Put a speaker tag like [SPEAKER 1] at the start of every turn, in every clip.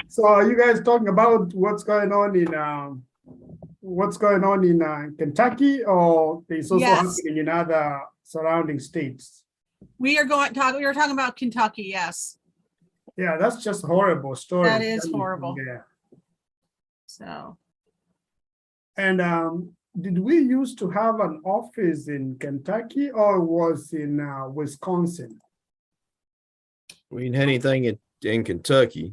[SPEAKER 1] So are you guys talking about what's going on in Kentucky, or it's also
[SPEAKER 2] Yes.
[SPEAKER 1] happening in other surrounding states?
[SPEAKER 2] We were talking about Kentucky, yes.
[SPEAKER 1] Yeah, that's just a horrible story.
[SPEAKER 2] That is horrible.
[SPEAKER 1] Yeah.
[SPEAKER 2] So
[SPEAKER 1] And did we used to have an office in Kentucky, or was in Wisconsin?
[SPEAKER 3] We didn't have anything in Kentucky.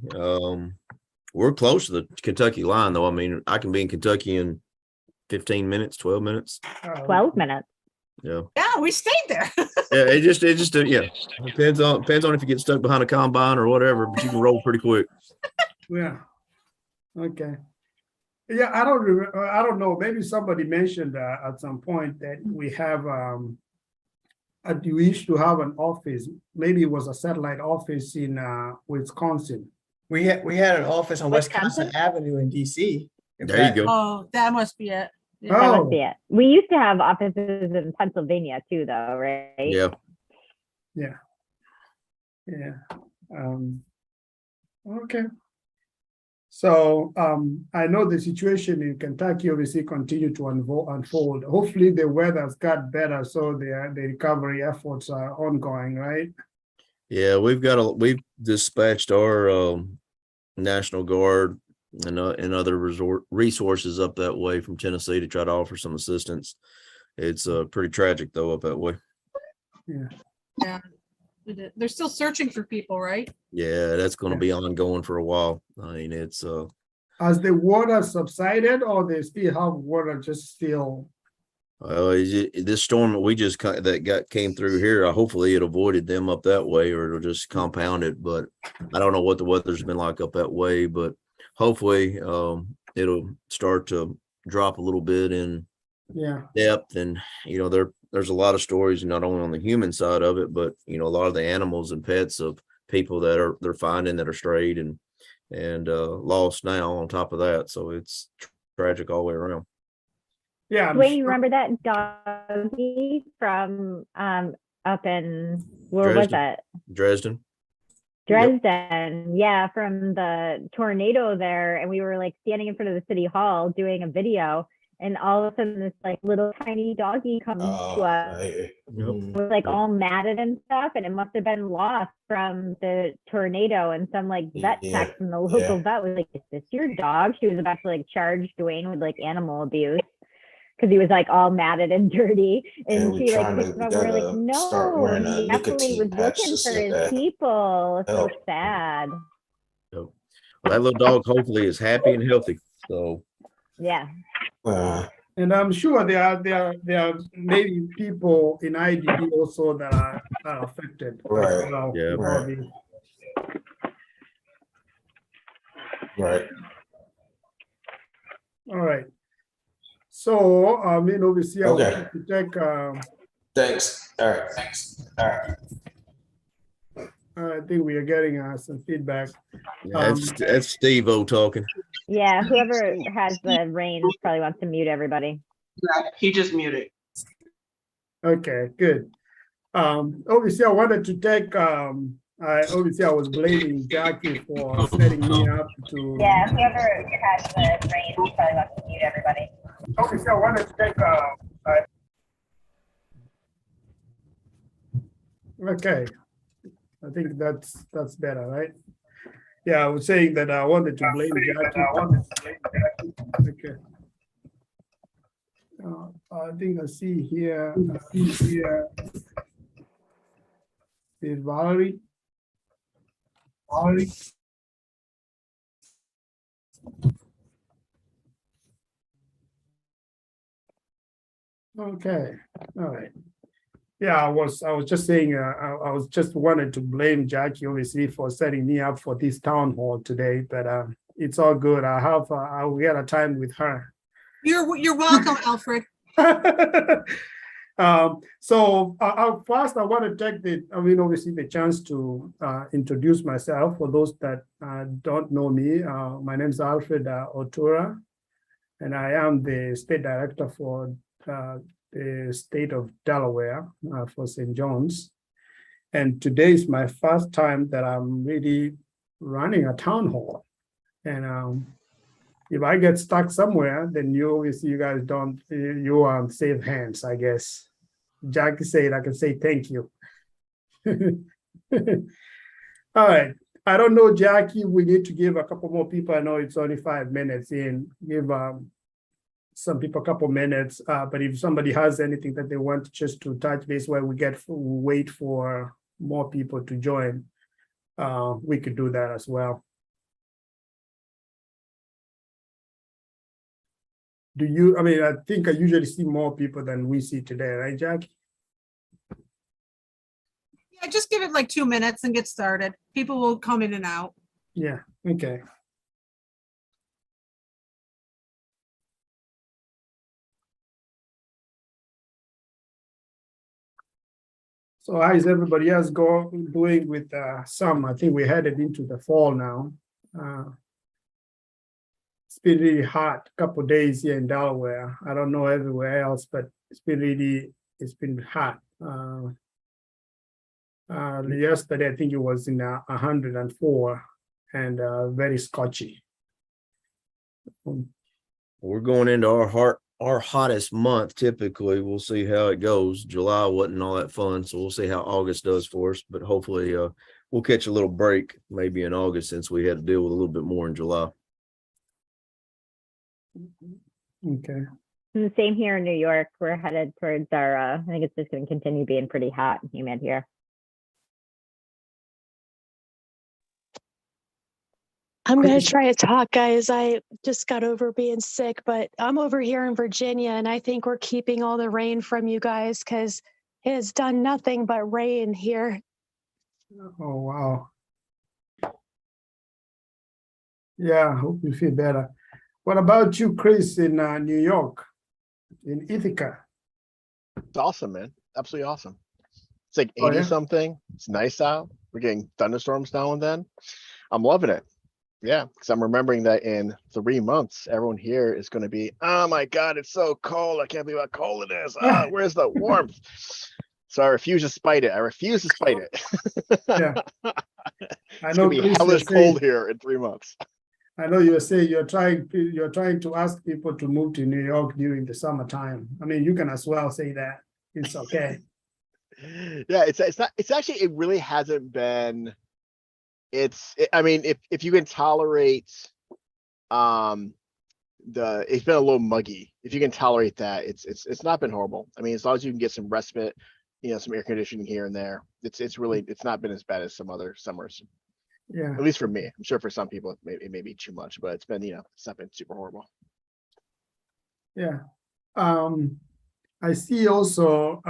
[SPEAKER 3] We're close to the Kentucky line, though. I mean, I can be in Kentucky in 15 minutes, 12 minutes.
[SPEAKER 4] 12 minutes.
[SPEAKER 3] Yeah.
[SPEAKER 2] yeah, we stayed there.
[SPEAKER 3] Yeah, it just yeah. Depends on if you get stuck behind a combine or whatever, but you can roll pretty quick.
[SPEAKER 1] Yeah. Okay. Yeah, I don't remember. I don't know. Maybe somebody mentioned at some point that we have we used to have an office. Maybe it was a satellite office in Wisconsin.
[SPEAKER 5] We had an office on
[SPEAKER 4] Wisconsin?
[SPEAKER 5] Wisconsin Avenue in DC.
[SPEAKER 3] There you go.
[SPEAKER 2] Oh, that must be it.
[SPEAKER 4] That
[SPEAKER 1] Oh.
[SPEAKER 4] must be it. We used to have offices in Pennsylvania too, though, right?
[SPEAKER 3] Yeah.
[SPEAKER 1] Yeah. Yeah. Okay. So I know the situation in Kentucky obviously continued to unfold. Hopefully the weather's got better, so the recovery efforts are ongoing, right?
[SPEAKER 3] Yeah, we've dispatched our National Guard and other resources up that way from Tennessee to try to offer some assistance. It's pretty tragic though up that way.
[SPEAKER 1] Yeah.
[SPEAKER 2] Yeah. They're still searching for people, right?
[SPEAKER 3] Yeah, that's going to be ongoing for a while. I mean, it's
[SPEAKER 1] Has the water subsided, or they still have water just still?
[SPEAKER 3] this storm that we just came through here, hopefully it avoided them up that way, or it'll just compound it. But I don't know what the weather's been like up that way, but hopefully it'll start to drop a little bit in depth. And there's a lot of stories, not only on the human side of it, but a lot of the animals and pets of people that they're finding that are strayed and lost now on top of that. So it's tragic all the way around.
[SPEAKER 1] Yeah.
[SPEAKER 4] Dwayne, you remember that doggy from up in where was it?
[SPEAKER 3] Dresden.
[SPEAKER 4] Dresden, yeah, from the tornado there, and we were like standing in front of the city hall doing a video, and all of a sudden this like little tiny doggy comes to us. It was like all matted and stuff, and it must have been lost from the tornado. And some like vet tech from the local vet was like, "Is this your dog?" She was about to like charge Dwayne with like animal abuse because he was like all matted and dirty, and she like picked him up. We're like, no, he definitely was looking for his people. So sad.
[SPEAKER 3] Well, that little dog hopefully is happy and healthy. So
[SPEAKER 4] yeah.
[SPEAKER 1] And I'm sure there are maybe people in IDB also that are affected.
[SPEAKER 6] Right.
[SPEAKER 3] Yeah.
[SPEAKER 6] Right.
[SPEAKER 1] All right. So obviously I want to take
[SPEAKER 6] Thanks. All right. Thanks. All right.
[SPEAKER 1] I think we are getting some feedback.
[SPEAKER 3] That's Steve-O talking.
[SPEAKER 4] Yeah, whoever has the reins probably wants to mute everybody.
[SPEAKER 7] Yeah, he just muted.
[SPEAKER 1] Okay, good. Obviously I wanted to take obviously I was blaming Jackie for setting me up to.
[SPEAKER 4] Yeah, whoever has the reins probably wants to mute everybody.
[SPEAKER 1] Obviously I wanted to take okay. I think that's better, right? Yeah, I was saying that I wanted to blame Jackie. Okay. I think I see here. Is Valerie? Okay. All right. Yeah, I was just saying, I was just wanted to blame Jackie obviously for setting me up for this town hall today, but it's all good. I will get a time with her.
[SPEAKER 2] You're welcome, Alfred.
[SPEAKER 1] So first I want to take obviously the chance to introduce myself for those that don't know me. My name is Alfred Otura, and I am the state director for the state of Delaware for St. John's. And today is my first time that I'm really running a town hall. And if I get stuck somewhere, then you guys don't, you are in safe hands, I guess. Jackie said, I can say thank you. All right. I don't know, Jackie, we need to give a couple more people. I know it's only 5 minutes in. Give some people a couple minutes. But if somebody has anything that they want just to touch base while we wait for more people to join, we could do that as well. I think I usually see more people than we see today, right, Jackie?
[SPEAKER 2] Yeah, just give it like 2 minutes and get started. People will come in and out.
[SPEAKER 1] Yeah, okay. So how is everybody else doing with some? I think we're headed into the fall now. It's been really hot a couple of days here in Delaware. I don't know everywhere else, but it's been hot. Yesterday, I think it was in 104 and very scorchy.
[SPEAKER 3] We're going into our hottest month. Typically, we'll see how it goes. July wasn't all that fun, so we'll see how August does for us. But hopefully, we'll catch a little break maybe in August, since we had to deal with a little bit more in July.
[SPEAKER 1] Okay.
[SPEAKER 4] The same here in New York. We're headed towards our, I think it's just going to continue being pretty hot and humid here.
[SPEAKER 8] I'm going to try to talk, guys. I just got over being sick, but I'm over here in Virginia, and I think we're keeping all the rain from you guys because it has done nothing but rain here.
[SPEAKER 1] Oh, wow. Yeah, I hope you feel better. What about you, Chris, in New York, in Ithaca?
[SPEAKER 9] It's awesome, man. Absolutely awesome. It's like 80
[SPEAKER 1] Oh, yeah?
[SPEAKER 9] something. It's nice out. We're getting thunderstorms now and then. I'm loving it. Yeah, because I'm remembering that in 3 months, everyone here is going to be, oh my God, it's so cold. I can't believe how cold it is. Where's the warmth? So I refuse to spite it.
[SPEAKER 1] Yeah. I
[SPEAKER 9] It's
[SPEAKER 1] know,
[SPEAKER 9] going to be
[SPEAKER 1] Chris,
[SPEAKER 9] hellish cold here in 3 months.
[SPEAKER 1] I know you say you're trying to ask people to move to New York during the summertime. I mean, you can as well say that. It's okay.
[SPEAKER 9] Yeah, it's actually, it really hasn't been. I mean, if you can tolerate, it's been a little muggy. If you can tolerate that, it's not been horrible. I mean, as long as you can get some respite, some air conditioning here and there, it's not been as bad as some other summers.
[SPEAKER 1] Yeah.
[SPEAKER 9] At least for me. I'm sure for some people it may be too much, but it's been, it's not been super horrible.
[SPEAKER 1] Yeah. I see also,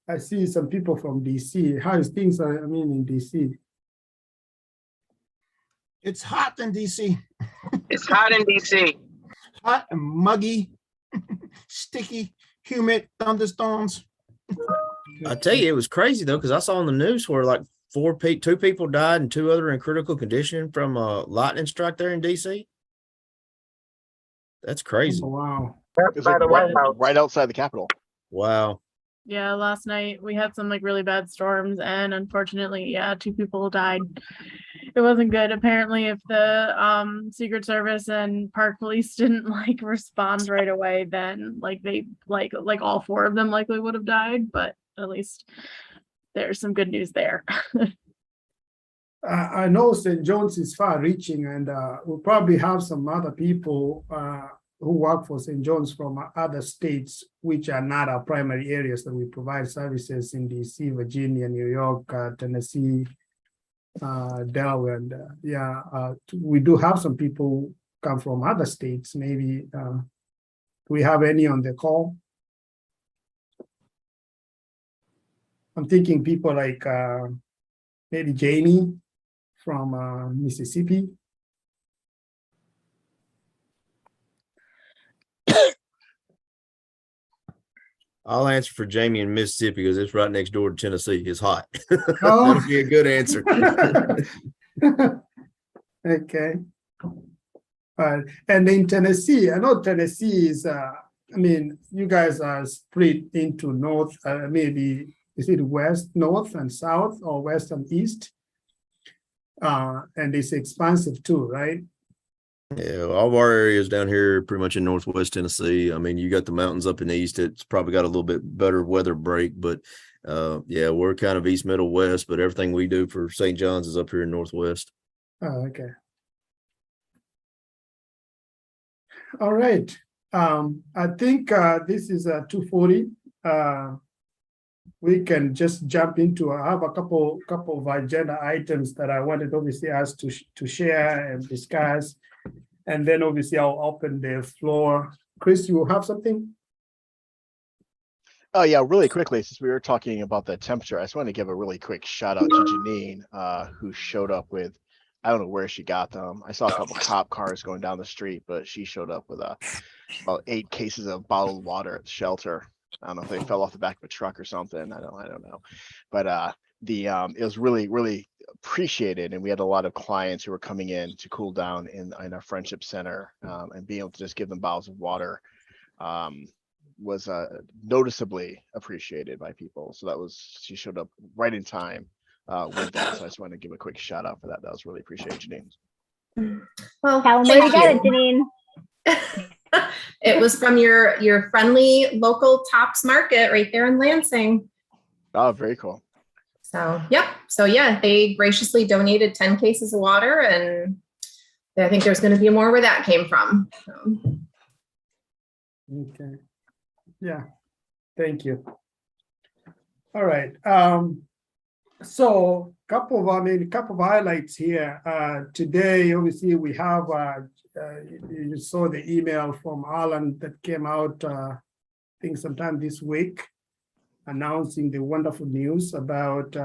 [SPEAKER 1] I see some people from DC. How is things, in DC?
[SPEAKER 10] It's hot in DC.
[SPEAKER 7] It's hot in DC.
[SPEAKER 10] Hot and muggy, sticky, humid, thunderstorms.
[SPEAKER 3] I tell you, it was crazy though, because I saw on the news where like 2 people died and 2 other in critical condition from a lightning strike there in DC. That's crazy.
[SPEAKER 1] Oh, wow.
[SPEAKER 9] It's like right outside the Capitol.
[SPEAKER 3] Wow.
[SPEAKER 11] Yeah, last night we had some like really bad storms, and unfortunately, 2 people died. It wasn't good. Apparently, if the Secret Service and Park Police didn't like respond right away, then they all 4 of them likely would have died. But at least there's some good news there.
[SPEAKER 1] I know St. John's is far-reaching, and we'll probably have some other people who work for St. John's from other states, which are not our primary areas that we provide services in DC, Virginia, New York, Tennessee, Delaware, and we do have some people come from other states. Maybe do we have any on the call? I'm thinking people like maybe Jamie from Mississippi.
[SPEAKER 3] I'll answer for Jamie in Mississippi because it's right next door to Tennessee. It's hot.
[SPEAKER 1] Oh.
[SPEAKER 3] That'll be a good answer.
[SPEAKER 1] Okay. And in Tennessee, I know Tennessee is, you guys are split into north, maybe, is it west, north and south, or west and east? and it's expansive too, right?
[SPEAKER 3] Yeah, all of our areas down here, pretty much in Northwest Tennessee. I mean, you got the mountains up in the east. It's probably got a little bit better weather break, but yeah, we're kind of east, middle, west. But everything we do for St. John's is up here in Northwest.
[SPEAKER 1] Oh, okay. All right. I think this is 2:40. We can just jump into. I have a couple of agenda items that I wanted obviously us to share and discuss, and then obviously I'll open the floor. Chris, you have something?
[SPEAKER 9] Oh yeah, really quickly, since we were talking about the temperature, I just want to give a really quick shout out to Janine, who showed up with, I don't know where she got them. I saw a couple cop cars going down the street, but she showed up with about 8 cases of bottled water at the shelter. I don't know if they fell off the back of a truck or something. I don't know. But it was really appreciated, and we had a lot of clients who were coming in to cool down in our friendship center, and being able to just give them bottles of water was noticeably appreciated by people. So she showed up right in time with that. So I just want to give a quick shout out for that. That was really appreciated, Janine.
[SPEAKER 4] Well, tell them where you got it, Janine.
[SPEAKER 12] It was from your friendly local Tops Market right there in Lansing.
[SPEAKER 9] Oh, very cool.
[SPEAKER 12] So yeah, they graciously donated 10 cases of water, and I think there's going to be more where that came from. So.
[SPEAKER 1] Okay. Yeah. Thank you. All right. So couple of highlights here. Today, obviously, we have you saw the email from Alan that came out, I think sometime this week, announcing the wonderful news about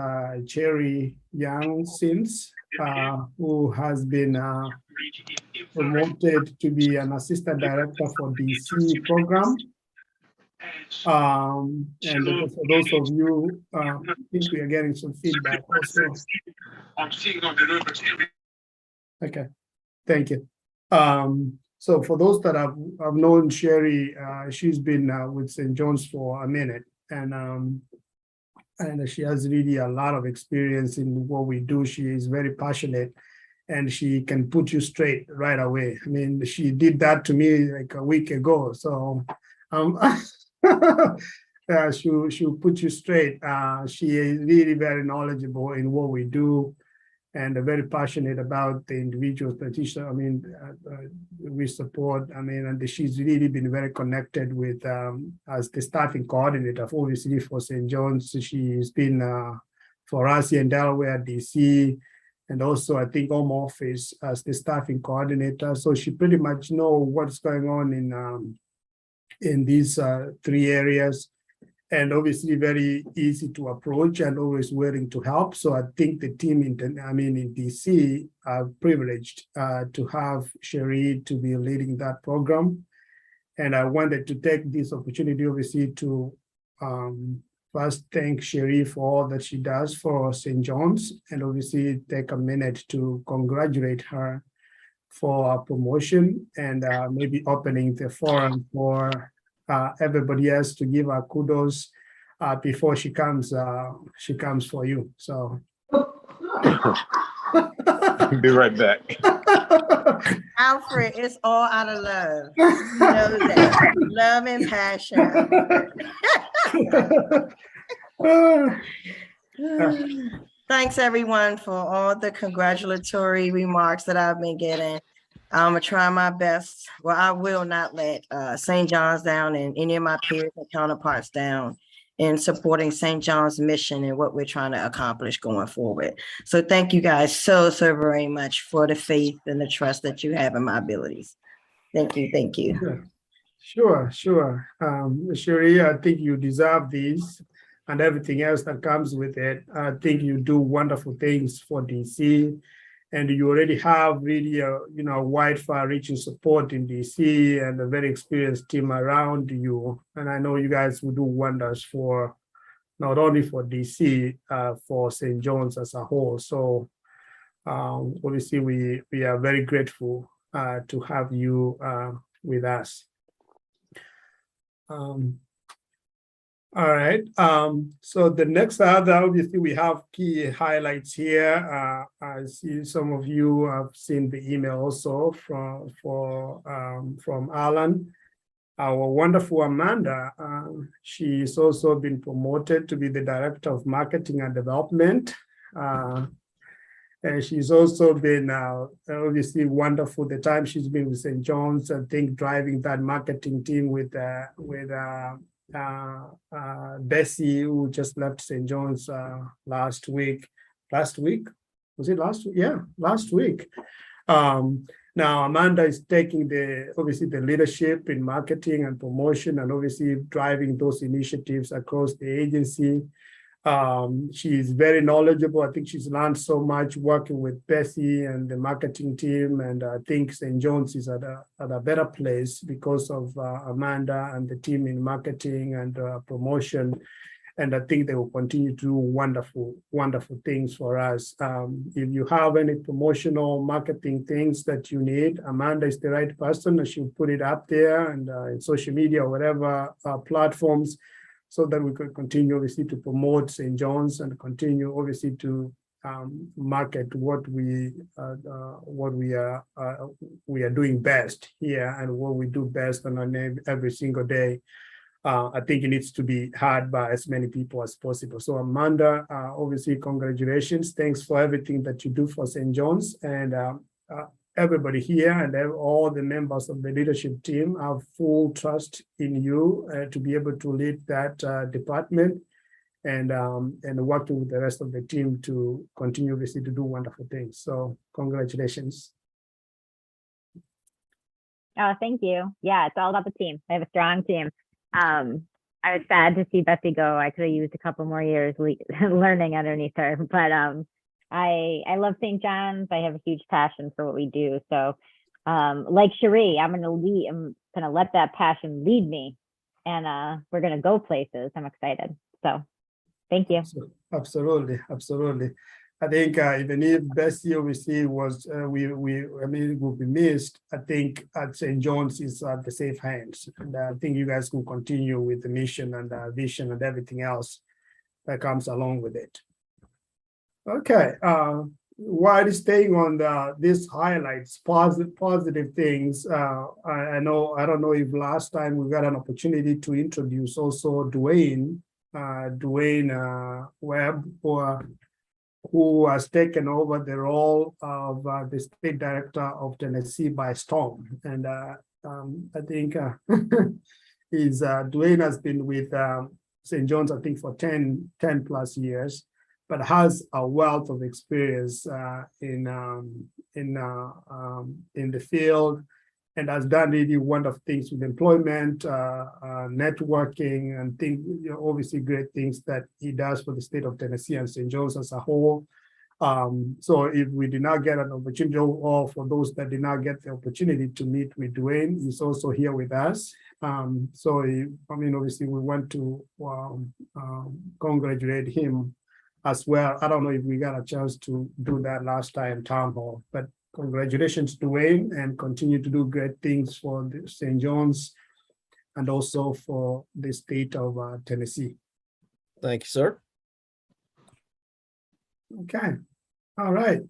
[SPEAKER 1] Cherry Young Sims, who has been promoted to be an assistant director for DC program. And for those of you, I think we are getting some feedback also. Okay, thank you. So for those that have known Sherry, she's been with St. John's for a minute, and she has really a lot of experience in what we do. She is very passionate, and she can put you straight right away. I mean, she did that to me like a week ago. So she'll put you straight. She is really very knowledgeable in what we do, and very passionate about the individuals that we support. And she's really been very connected with as the staffing coordinator, obviously for St. John's. She's been for us here in Delaware, DC, and also I think home office as the staffing coordinator. So she pretty much knows what's going on in these 3 areas, and obviously very easy to approach and always willing to help. So I think the team in DC are privileged to have Cherie to be leading that program. And I wanted to take this opportunity, obviously, to first thank Cherie for all that she does for St. John's, and obviously take a minute to congratulate her for a promotion, and maybe opening the forum for everybody else to give her kudos before she comes for you. So
[SPEAKER 10] Be right back.
[SPEAKER 13] Alfred, it's all out of love. You know that. Love and passion. Thanks everyone for all the congratulatory remarks that I've been getting. I'm gonna try my best. Well, I will not let St. John's down and any of my peers and counterparts down in supporting St. John's mission and what we're trying to accomplish going forward. So thank you guys so very much for the faith and the trust that you have in my abilities. Thank you. Thank you.
[SPEAKER 1] Sure. Cherie, I think you deserve these and everything else that comes with it. I think you do wonderful things for DC. And you already have really a wide, far-reaching support in DC and a very experienced team around you. And I know you guys will do wonders for not only for DC, for St. John's as a whole. So obviously we are very grateful to have you with us. All right. So the next other, obviously, we have key highlights here. I see some of you have seen the email also from Alan. Our wonderful Amanda, she's also been promoted to be the Director of Marketing and Development. And she's also been obviously wonderful the time she's been with St. John's, I think driving that marketing team with Bessie, who just left St. John's last week. Was it last week? Yeah, last week. Now Amanda is taking obviously the leadership in marketing and promotion, and obviously driving those initiatives across the agency. She's very knowledgeable. I think she's learned so much working with Bessie and the marketing team, and I think St. John's is at a better place because of Amanda and the team in marketing and promotion. And I think they will continue to do wonderful, wonderful things for us. If you have any promotional marketing things that you need, Amanda is the right person, and she'll put it up there and in social media or whatever platforms, so that we could continue obviously to promote St. John's and continue obviously to market what we are doing best here and what we do best on every single day. I think it needs to be heard by as many people as possible. So Amanda, obviously, congratulations. Thanks for everything that you do for St. John's, and everybody here and all the members of the leadership team have full trust in you to be able to lead that department and working with the rest of the team to continue obviously to do wonderful things. So congratulations.
[SPEAKER 4] Oh, thank you. Yeah, it's all about the team. I have a strong team. I was sad to see Bessie go. I could have used a couple more years learning underneath her, but I love St. John's. I have a huge passion for what we do. So like Cherie, I'm gonna let that passion lead me, and we're gonna go places. I'm excited. So thank you.
[SPEAKER 1] Absolutely, absolutely. I think even if Bessie obviously was, it will be missed. I think at St. John's is at the safe hands, and I think you guys can continue with the mission and vision and everything else that comes along with it. Okay, while staying on these highlights, positive things, I don't know if last time we got an opportunity to introduce also Dwayne Webb, who has taken over the role of the State Director of Tennessee by storm. And I think Dwayne has been with St. John's, I think, for 10 plus years, but has a wealth of experience in the field, and has done really wonderful things with employment, networking, and obviously great things that he does for the state of Tennessee and St. John's as a whole. So if we did not get an opportunity, or for those that did not get the opportunity to meet with Dwayne, he's also here with us. Obviously we want to congratulate him as well. I don't know if we got a chance to do that last time, town hall, but congratulations, Dwayne, and continue to do great things for the St. John's and also for the state of Tennessee.
[SPEAKER 3] Thank you, sir.
[SPEAKER 1] Okay, all right.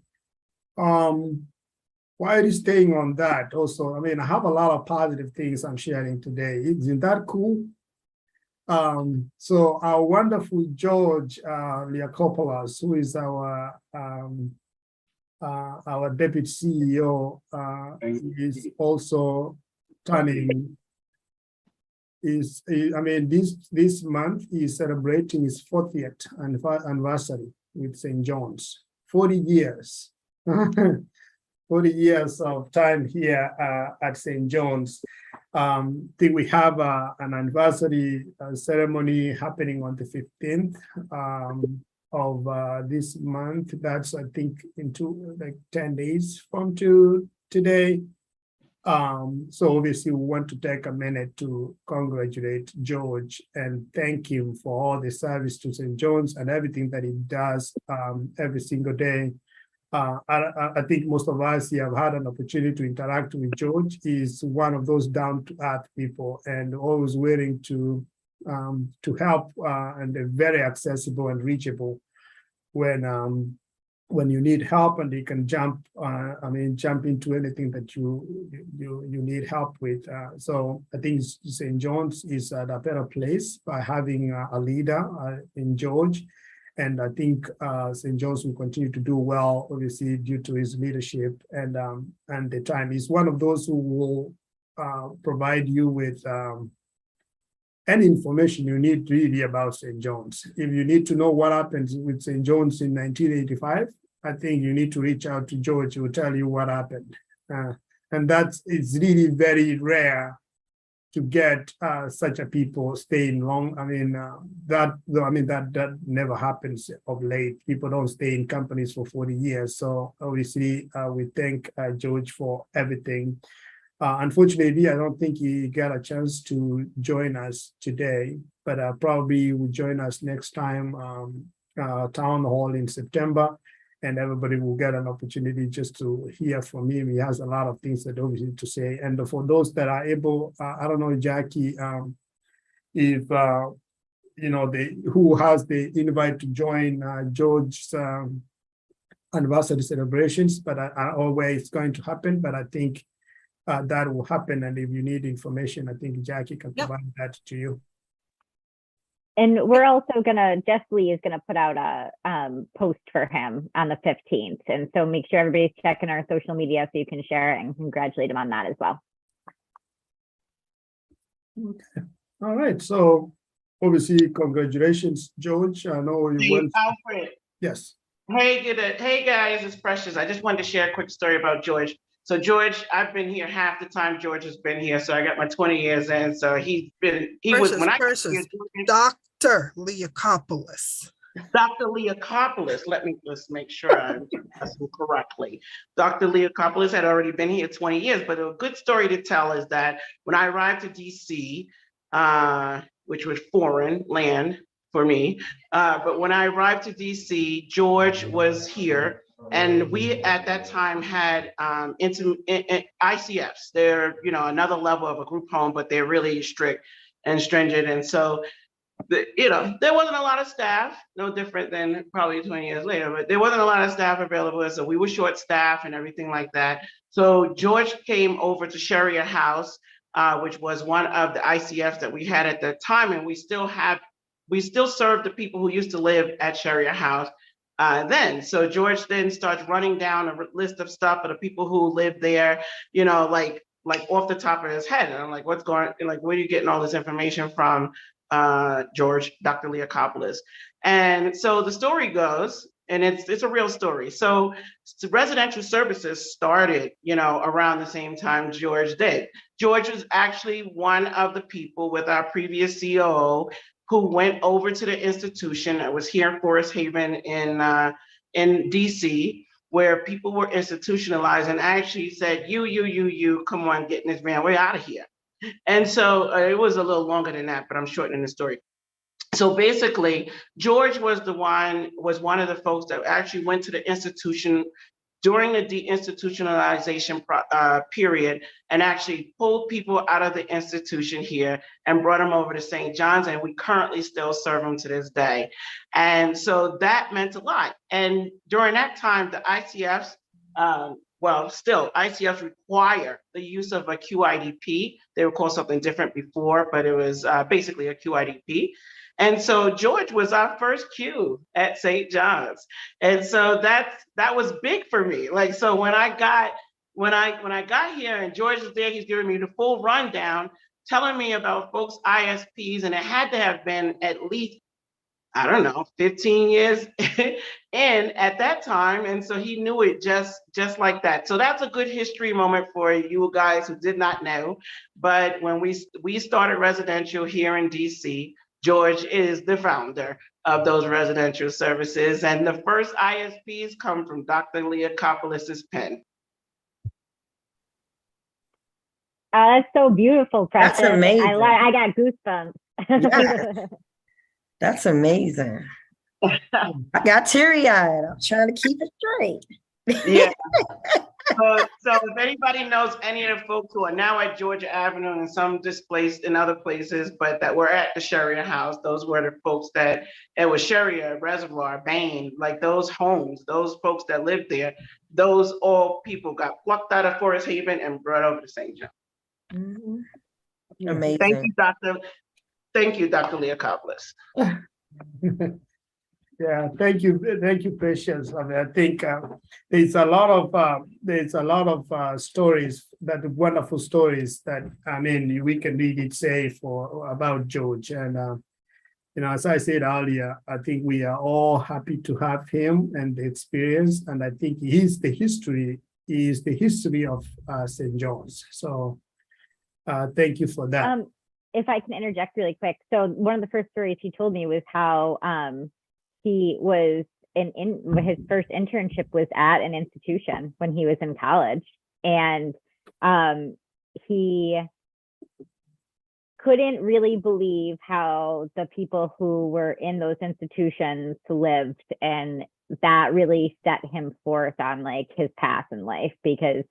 [SPEAKER 1] Why are you staying on that? Also, I have a lot of positive things I'm sharing today. Isn't that cool? So our wonderful George Liakopoulos, who is our deputy CEO, is also turning. This month he's celebrating his 40th anniversary with St. John's. 40 years, 40 years of time here at St. John's. I think we have an anniversary ceremony happening on the 15th. Of this month. That's, I think, in 10 days from today. So obviously we want to take a minute to congratulate George and thank him for all the service to St. John's and everything that he does every single day. I think most of us here have had an opportunity to interact with George. He's one of those down-to-earth people and always willing to to help, and they're very accessible and reachable when you need help, and they can jump into anything that you need help with. So I think St. John's is a better place by having a leader in George. And I think St. John's will continue to do well, obviously, due to his leadership and the time. He's one of those who will provide you with any information you need really about St. John's. If you need to know what happened with St. John's in 1985, I think you need to reach out to George. He will tell you what happened. And it's really very rare to get such a people staying long. That never happens of late. People don't stay in companies for 40 years. So obviously we thank George for everything. Unfortunately, I don't think he got a chance to join us today, but probably will join us next time, town hall in September, and everybody will get an opportunity just to hear from him. He has a lot of things that obviously to say. And for those that are able, I don't know, Jackie, if who has the invite to join George's anniversary celebrations, but I don't know where it's going to happen, but I think that will happen. And if you need information, I think Jackie can provide that to you.
[SPEAKER 4] And we're also Jess Lee is gonna put out a post for him on the 15th. And so make sure everybody's checking our social media so you can share it and congratulate him on that as well.
[SPEAKER 1] Okay. All right. So obviously, congratulations, George. I know you went.
[SPEAKER 7] Alfred.
[SPEAKER 1] Yes.
[SPEAKER 7] Hey guys, it's Precious. I just wanted to share a quick story about George. So George, I've been here half the time George has been here. So I got my 20 years in. So
[SPEAKER 14] Dr. Leakopoulos.
[SPEAKER 7] Dr. Leakopoulos. Let's make sure I'm asking correctly. Dr. Leakopoulos had already been here 20 years, but a good story to tell is that when I arrived to DC, which was foreign land for me, but when I arrived to DC, George was here. And we at that time had ICFs. They're another level of a group home, but they're really strict and stringent. And so, there wasn't a lot of staff, no different than probably 20 years later, but there wasn't a lot of staff available. So we were short staffed and everything like that. So George came over to Sharia House, which was one of the ICFs that we had at that time, and we still serve the people who used to live at Sharia House. So George then starts running down a list of stuff of the people who live there, like off the top of his head. And I'm like, where are you getting all this information from, George, Dr. Leakopoulos? And so the story goes, and it's a real story. So residential services started, around the same time George did. George was actually one of the people with our previous COO who went over to the institution that was here in Forest Haven in DC, where people were institutionalized, and actually said, you, come on, get in this van, we're out of here. And so it was a little longer than that, but I'm shortening the story. So basically, George was one of the folks that actually went to the institution during the deinstitutionalization period and actually pulled people out of the institution here and brought them over to St. John's, and we currently still serve them to this day. And so that meant a lot. And during that time, the ICFs, ICFs require the use of a QIDP. They were called something different before, but it was basically a QIDP. And so George was our first Q at St. John's. And so that was big for me. So when I got here and George was there, he's giving me the full rundown, telling me about folks' ISPs, and it had to have been at least, 15 years in at that time. And so he knew it just like that. So that's a good history moment for you guys who did not know. But when we started residential here in DC, George is the founder of those residential services. And the first ISPs come from Dr. Leakopoulos' pen.
[SPEAKER 4] That's so beautiful, Preston.
[SPEAKER 13] That's amazing.
[SPEAKER 4] I got goosebumps.
[SPEAKER 13] Yeah. That's amazing. I got teary-eyed. I'm trying to keep it straight.
[SPEAKER 7] Yeah. So if anybody knows any of the folks who are now at Georgia Avenue and some displaced in other places, but that were at the Sharia house, those were the folks that, it was Sharia, Reservoir, Bain, like those homes, those folks that lived there, those all people got plucked out of Forest Haven and brought over to St. John.
[SPEAKER 13] Amazing.
[SPEAKER 7] Thank you, Dr. Leakopoulos.
[SPEAKER 1] Yeah, thank you, Patience. I mean, I think there's a lot of stories, that wonderful stories that I mean we can really say about George. And as I said earlier, I think we are all happy to have him and the experience. And I think he's the history of St. John's. So thank you for that.
[SPEAKER 4] If I can interject really quick. So one of the first stories he told me was how he was his first internship was at an institution when he was in college. And he couldn't really believe how the people who were in those institutions lived. And that really set him forth on like his path in life, because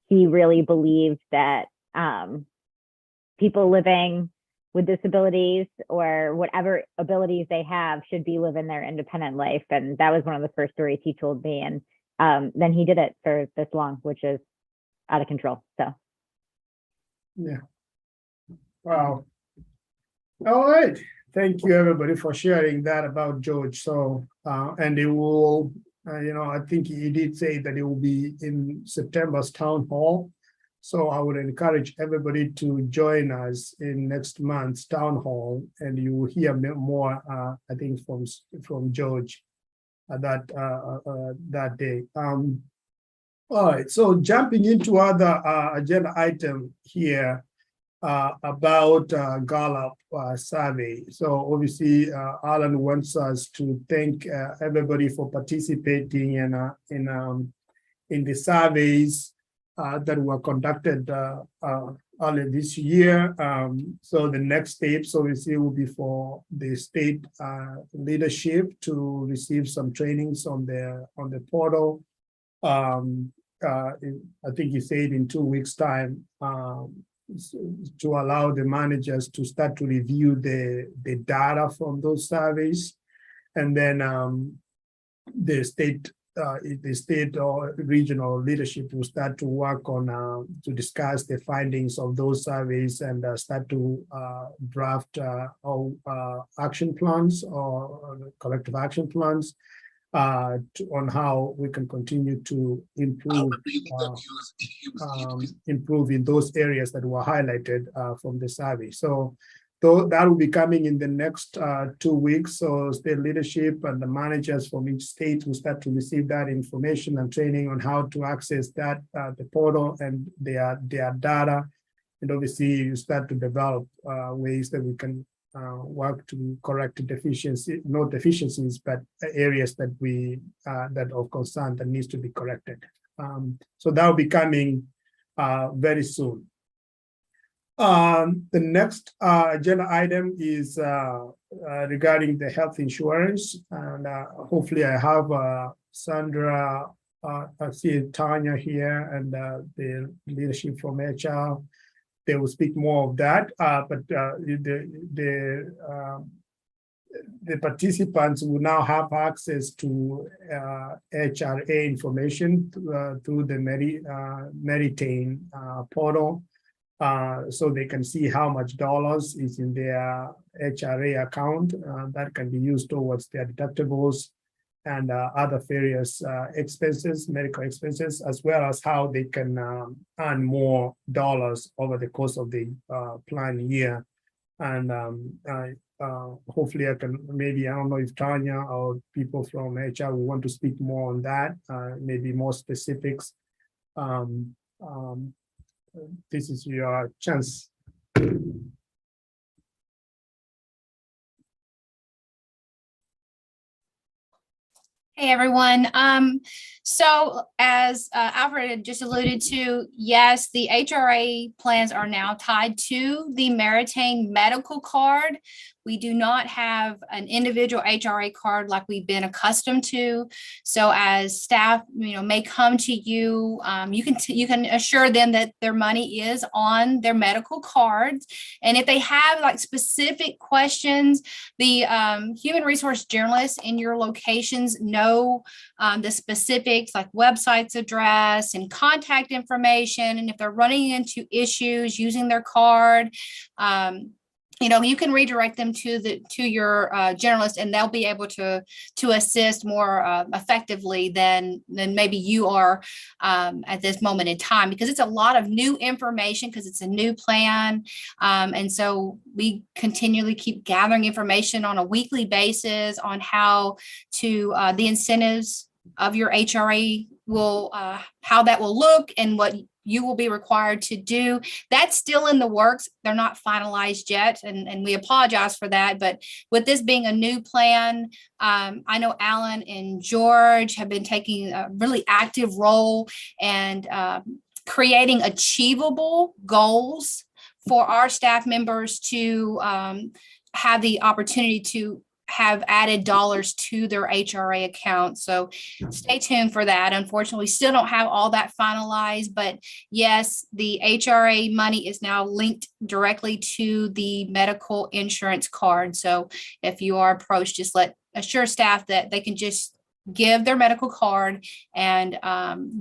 [SPEAKER 4] he really believed that people living with disabilities or whatever abilities they have should be living their independent life. And that was one of the first stories he told me. And then he did it for this long, which is out of control. So.
[SPEAKER 1] Yeah. Wow. All right. Thank you, everybody, for sharing that about George. So, and it will, I think he did say that it will be in September's town hall. So I would encourage everybody to join us in next month's town hall, and you will hear more, I think, from George that day. All right, so jumping into other agenda item here about Gallup survey. So obviously, Alan wants us to thank everybody for participating in the surveys that were conducted earlier this year. So the next steps obviously will be for the state leadership to receive some trainings on the portal. I think he said in 2 weeks' time to allow the managers to start to review the data from those surveys, and then the state or regional leadership will start to work on to discuss the findings of those surveys and start to draft action plans or collective action plans on how we can continue to improve in those areas that were highlighted from the survey. So that will be coming in the next 2 weeks. So state leadership and the managers from each state will start to receive that information and training on how to access that the portal and their data. And obviously you start to develop ways that we can work to correct not deficiencies, but areas that that of concern that needs to be corrected. So that will be coming very soon. The next agenda item is regarding the health insurance, and hopefully I have Sandra, I see Tanya here, and the leadership from HR. They will speak more of that, but the participants will now have access to HRA information through the Meritain portal. So they can see how much dollars is in their HRA account that can be used towards their deductibles and other various expenses, medical expenses, as well as how they can earn more dollars over the course of the plan year. And hopefully I can, maybe, I don't know if Tanya or people from HR will want to speak more on that, maybe more specifics. This is your chance.
[SPEAKER 15] Hey everyone. So as Alfred had just alluded to, yes, the HRA plans are now tied to the Meritain medical card, We do not have an individual HRA card like we've been accustomed to. So as staff, may come to you, you can assure them that their money is on their medical cards. And if they have like specific questions, the human resource journalists in your locations know the specifics like websites address and contact information. And if they're running into issues using their card, you can redirect them to your journalist, and they'll be able to assist more effectively than maybe you are at this moment in time, because it's a lot of new information because it's a new plan. And so we continually keep gathering information on a weekly basis on how to the incentives of your HRA will how that will look and what you will be required to do. That's still in the works. They're not finalized yet, and we apologize for that. But with this being a new plan, I know Alan and George have been taking a really active role and creating achievable goals for our staff members to have the opportunity to have added dollars to their HRA account. So stay tuned for that. Unfortunately, we still don't have all that finalized, but yes, the HRA money is now linked directly to the medical insurance card. So if you are approached, just assure staff that they can just give their medical card, and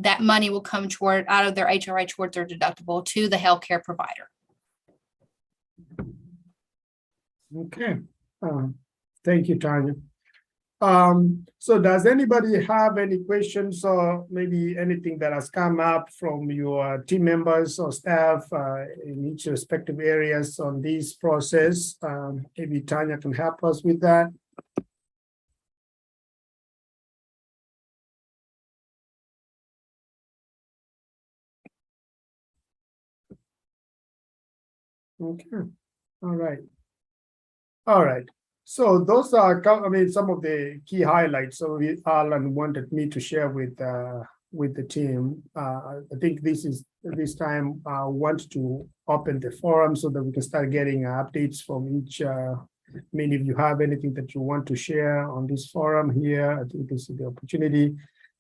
[SPEAKER 15] that money will come out of their HRA towards their deductible to the healthcare provider.
[SPEAKER 1] Okay. Thank you, Tanya. So does anybody have any questions or maybe anything that has come up from your team members or staff in each respective areas on this process? Maybe Tanya can help us with that. Okay, all right. All right. So those are, some of the key highlights. So Alan wanted me to share with the team. I think this time I want to open the forum so that we can start getting updates from each. If you have anything that you want to share on this forum here, I think this is the opportunity.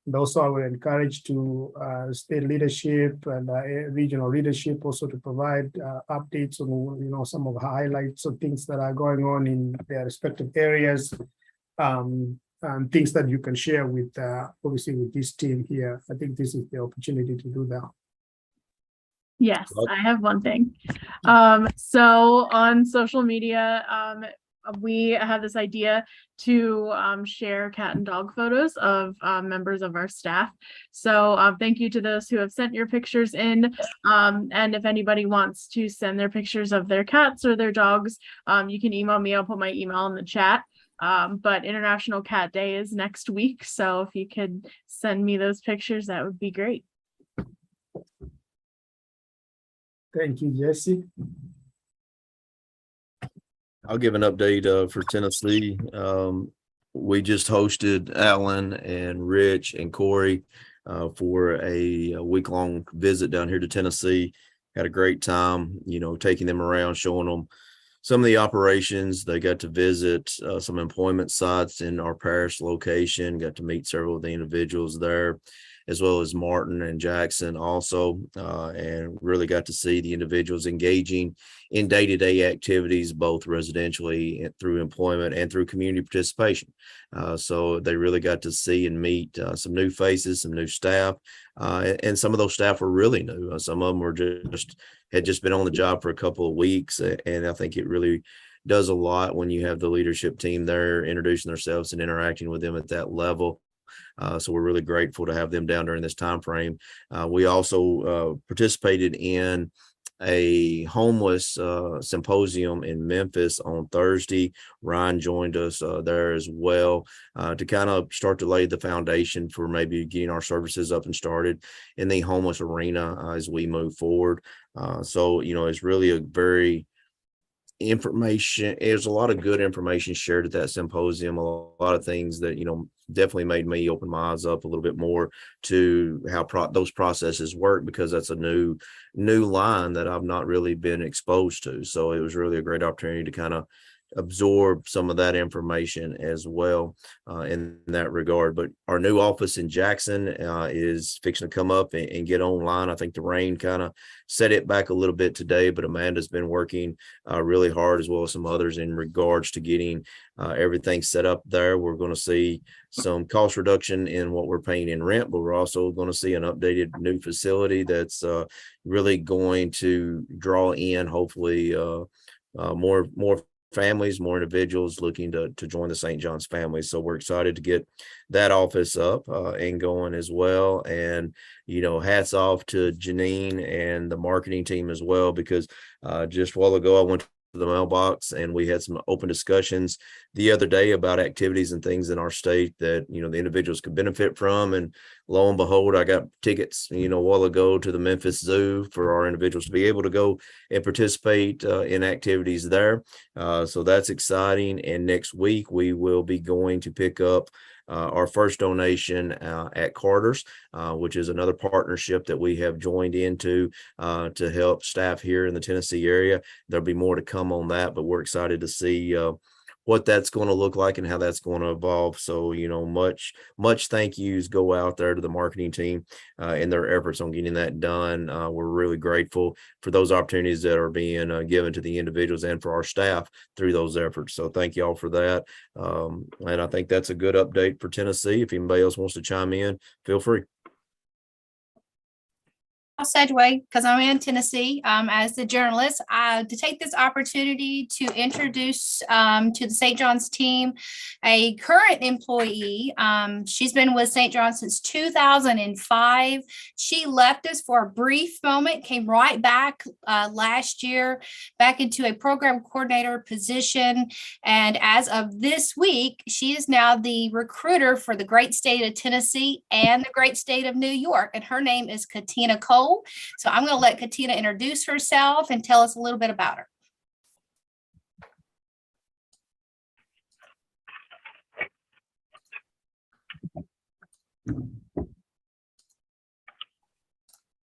[SPEAKER 1] And also, I will encourage to state leadership and regional leadership also to provide updates on some of the highlights of things that are going on in their respective areas, and things that you can share with obviously with this team here. I think this is the opportunity to do that.
[SPEAKER 11] Yes, I have one thing. So on social media, we have this idea to share cat and dog photos of members of our staff. So thank you to those who have sent your pictures in. And if anybody wants to send their pictures of their cats or their dogs, you can email me. I'll put my email in the chat. But International Cat Day is next week. So if you could send me those pictures, that would be great.
[SPEAKER 1] Thank you, Jesse.
[SPEAKER 3] I'll give an update for Tennessee. We just hosted Alan and Rich and Corey for a week-long visit down here to Tennessee. Had a great time, taking them around, showing them some of the operations. They got to visit some employment sites in our parish location, got to meet several of the individuals there, as well as Martin and Jackson also, and really got to see the individuals engaging in day-to-day activities, both residentially and through employment and through community participation. So they really got to see and meet some new faces, some new staff, and some of those staff were really new. Some of them were had just been on the job for a couple of weeks, and I think it really does a lot when you have the leadership team there introducing themselves and interacting with them at that level. So we're really grateful to have them down during this time frame. We also participated in a homeless symposium in Memphis on Thursday. Ryan joined us there as well to kind of start to lay the foundation for maybe getting our services up and started in the homeless arena as we move forward. So, it's really a very there's a lot of good information shared at that symposium, a lot of things that definitely made me open my eyes up a little bit more to how those processes work, because that's a new line that I've not really been exposed to. So it was really a great opportunity to kind of absorb some of that information as well in that regard. But our new office in Jackson is fixing to come up and get online. I think the rain kind of set it back a little bit today, but Amanda's been working really hard, as well as some others, in regards to getting everything set up there. We're going to see some cost reduction in what we're paying in rent, but we're also going to see an updated new facility that's really going to draw in, hopefully, more families, more individuals looking to join the St. John's family. So we're excited to get that office up and going as well. And, you know, hats off to Janine and the marketing team as well, because just a while ago, I went to the mailbox and we had some open discussions the other day about activities and things in our state that, you know, the individuals could benefit from. And lo and behold, I got tickets, you know, a while ago to the Memphis Zoo for our individuals to be able to go and participate in activities there. So that's exciting. And next week we will be going to pick up our first donation at Carter's, which is another partnership that we have joined into to help staff here in the Tennessee area. There'll be more to come on that, but we're excited to see what that's going to look like and how that's going to evolve. So, you know, much thank yous go out there to the marketing team in their efforts on getting that done. We're really grateful for those opportunities that are being given to the individuals and for our staff through those efforts. So thank you all for that. And I think that's a good update for Tennessee. If anybody else wants to chime in, feel free.
[SPEAKER 15] I'll segue because I'm in Tennessee as the journalist to take this opportunity to introduce to the St. John's team a current employee. She's been with St. John's since 2005. She left us for a brief moment, came right back last year, back into a program coordinator position. And as of this week, she is now the recruiter for the great state of Tennessee and the great state of New York. And her name is Katina Cole. So I'm going to let Katina introduce herself and tell us a little bit about her.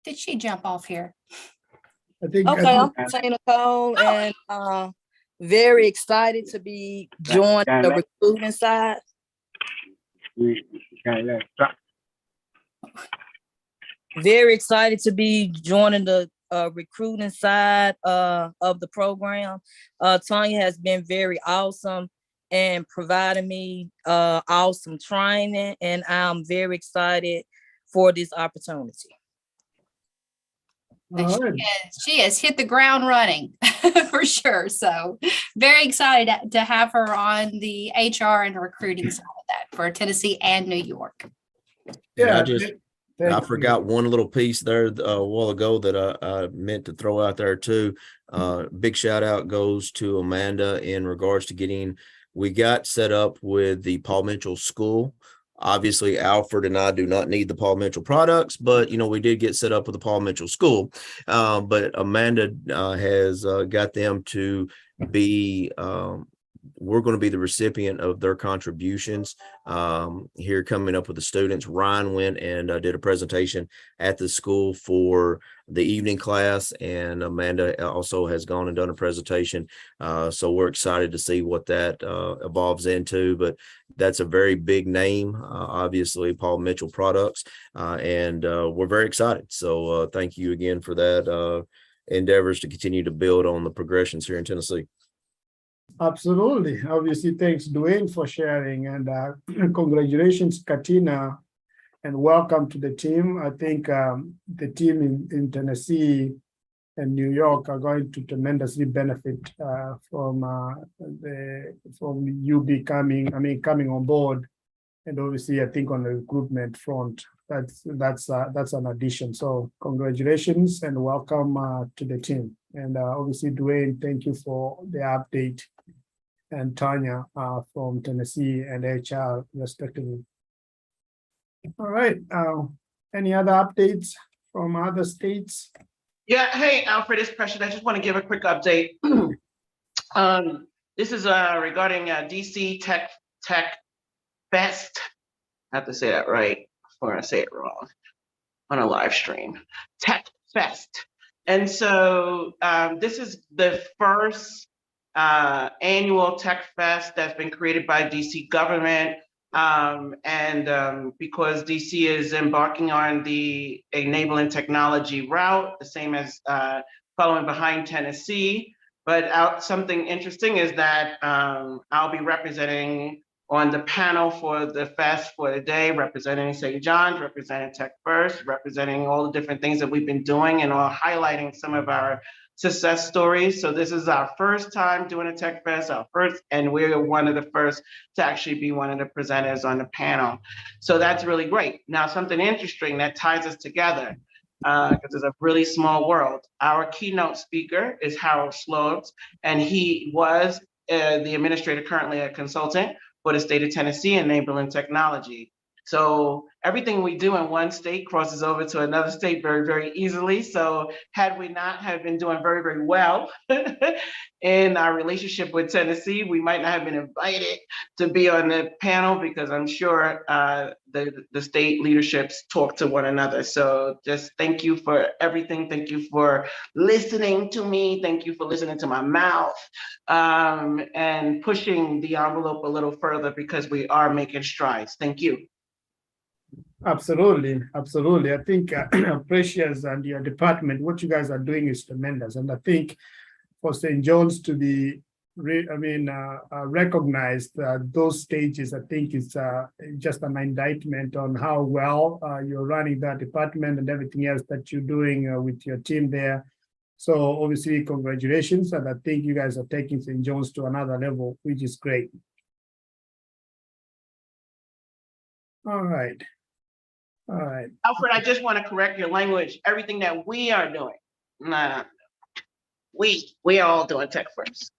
[SPEAKER 15] Did she jump off here?
[SPEAKER 1] I think.
[SPEAKER 16] Okay, I'm Katina Cole, and very excited to be joining the recruiting side. Very excited to be joining the recruiting side of the program. Tanya has been very awesome and providing me awesome training, and I'm very excited for this opportunity.
[SPEAKER 15] She has hit the ground running for sure. So very excited to have her on the HR and recruiting side of that for Tennessee and New York.
[SPEAKER 3] Yeah, I forgot one little piece there a while ago that I meant to throw out there too. Big shout out goes to Amanda in regards to we got set up with the Paul Mitchell School. Obviously, Alfred and I do not need the Paul Mitchell products, but, you know, we did get set up with the Paul Mitchell School. But Amanda has got them to be we're going to be the recipient of their contributions here coming up with the students. Ryan went and did a presentation at the school for the evening class, and Amanda also has gone and done a presentation. So we're excited to see what that evolves into, but that's a very big name, obviously, Paul Mitchell Products, and we're very excited. So thank you again for that endeavors to continue to build on the progressions here in Tennessee.
[SPEAKER 1] Absolutely. Obviously, thanks, Dwayne, for sharing, and congratulations, Katina, and welcome to the team. I think the team in Tennessee and New York are going to tremendously benefit from you coming on board, and obviously, I think on the recruitment front, that's an addition. So congratulations and welcome to the team. And obviously, Dwayne, thank you for the update, and Tanya from Tennessee and HR respectively. All right. Any other updates from other states?
[SPEAKER 7] Yeah. Hey, Alfred, it's Precious. I just want to give a quick update. This is regarding DC Tech Fest. I have to say that right before I say it wrong on a live stream. Tech Fest. And so this is the first annual Tech Fest that's been created by DC government. Because DC is embarking on the enabling technology route, the same as following behind Tennessee. But something interesting is that I'll be representing on the panel for the fest for the day, representing St. John's, representing Tech First, representing all the different things that we've been doing, and all highlighting some of our success stories. So this is our first time doing a Tech Fest, and we're one of the first to actually be one of the presenters on the panel. So that's really great. Now, something interesting that ties us together, because it's a really small world. Our keynote speaker is Harold Slobes, and he was the administrator, currently a consultant for the state of Tennessee, enabling technology. So everything we do in one state crosses over to another state very, very easily. So had we not have been doing very, very well in our relationship with Tennessee, we might not have been invited to be on the panel, because I'm sure the state leaderships talk to one another. So just thank you for everything. Thank you for listening to me. Thank you for listening to my mouth, and pushing the envelope a little further, because we are making strides. Thank you.
[SPEAKER 1] Absolutely, absolutely. I think Precious and your department, what you guys are doing is tremendous. And I think for St. John's to be, recognized those stages, I think it's just an indictment on how well you're running that department and everything else that you're doing with your team there. So obviously, congratulations. And I think you guys are taking St. John's to another level, which is great. All right. All right.
[SPEAKER 7] Alfred, I just want to correct your language. Everything that we are doing. Nah, we are all doing Tech First.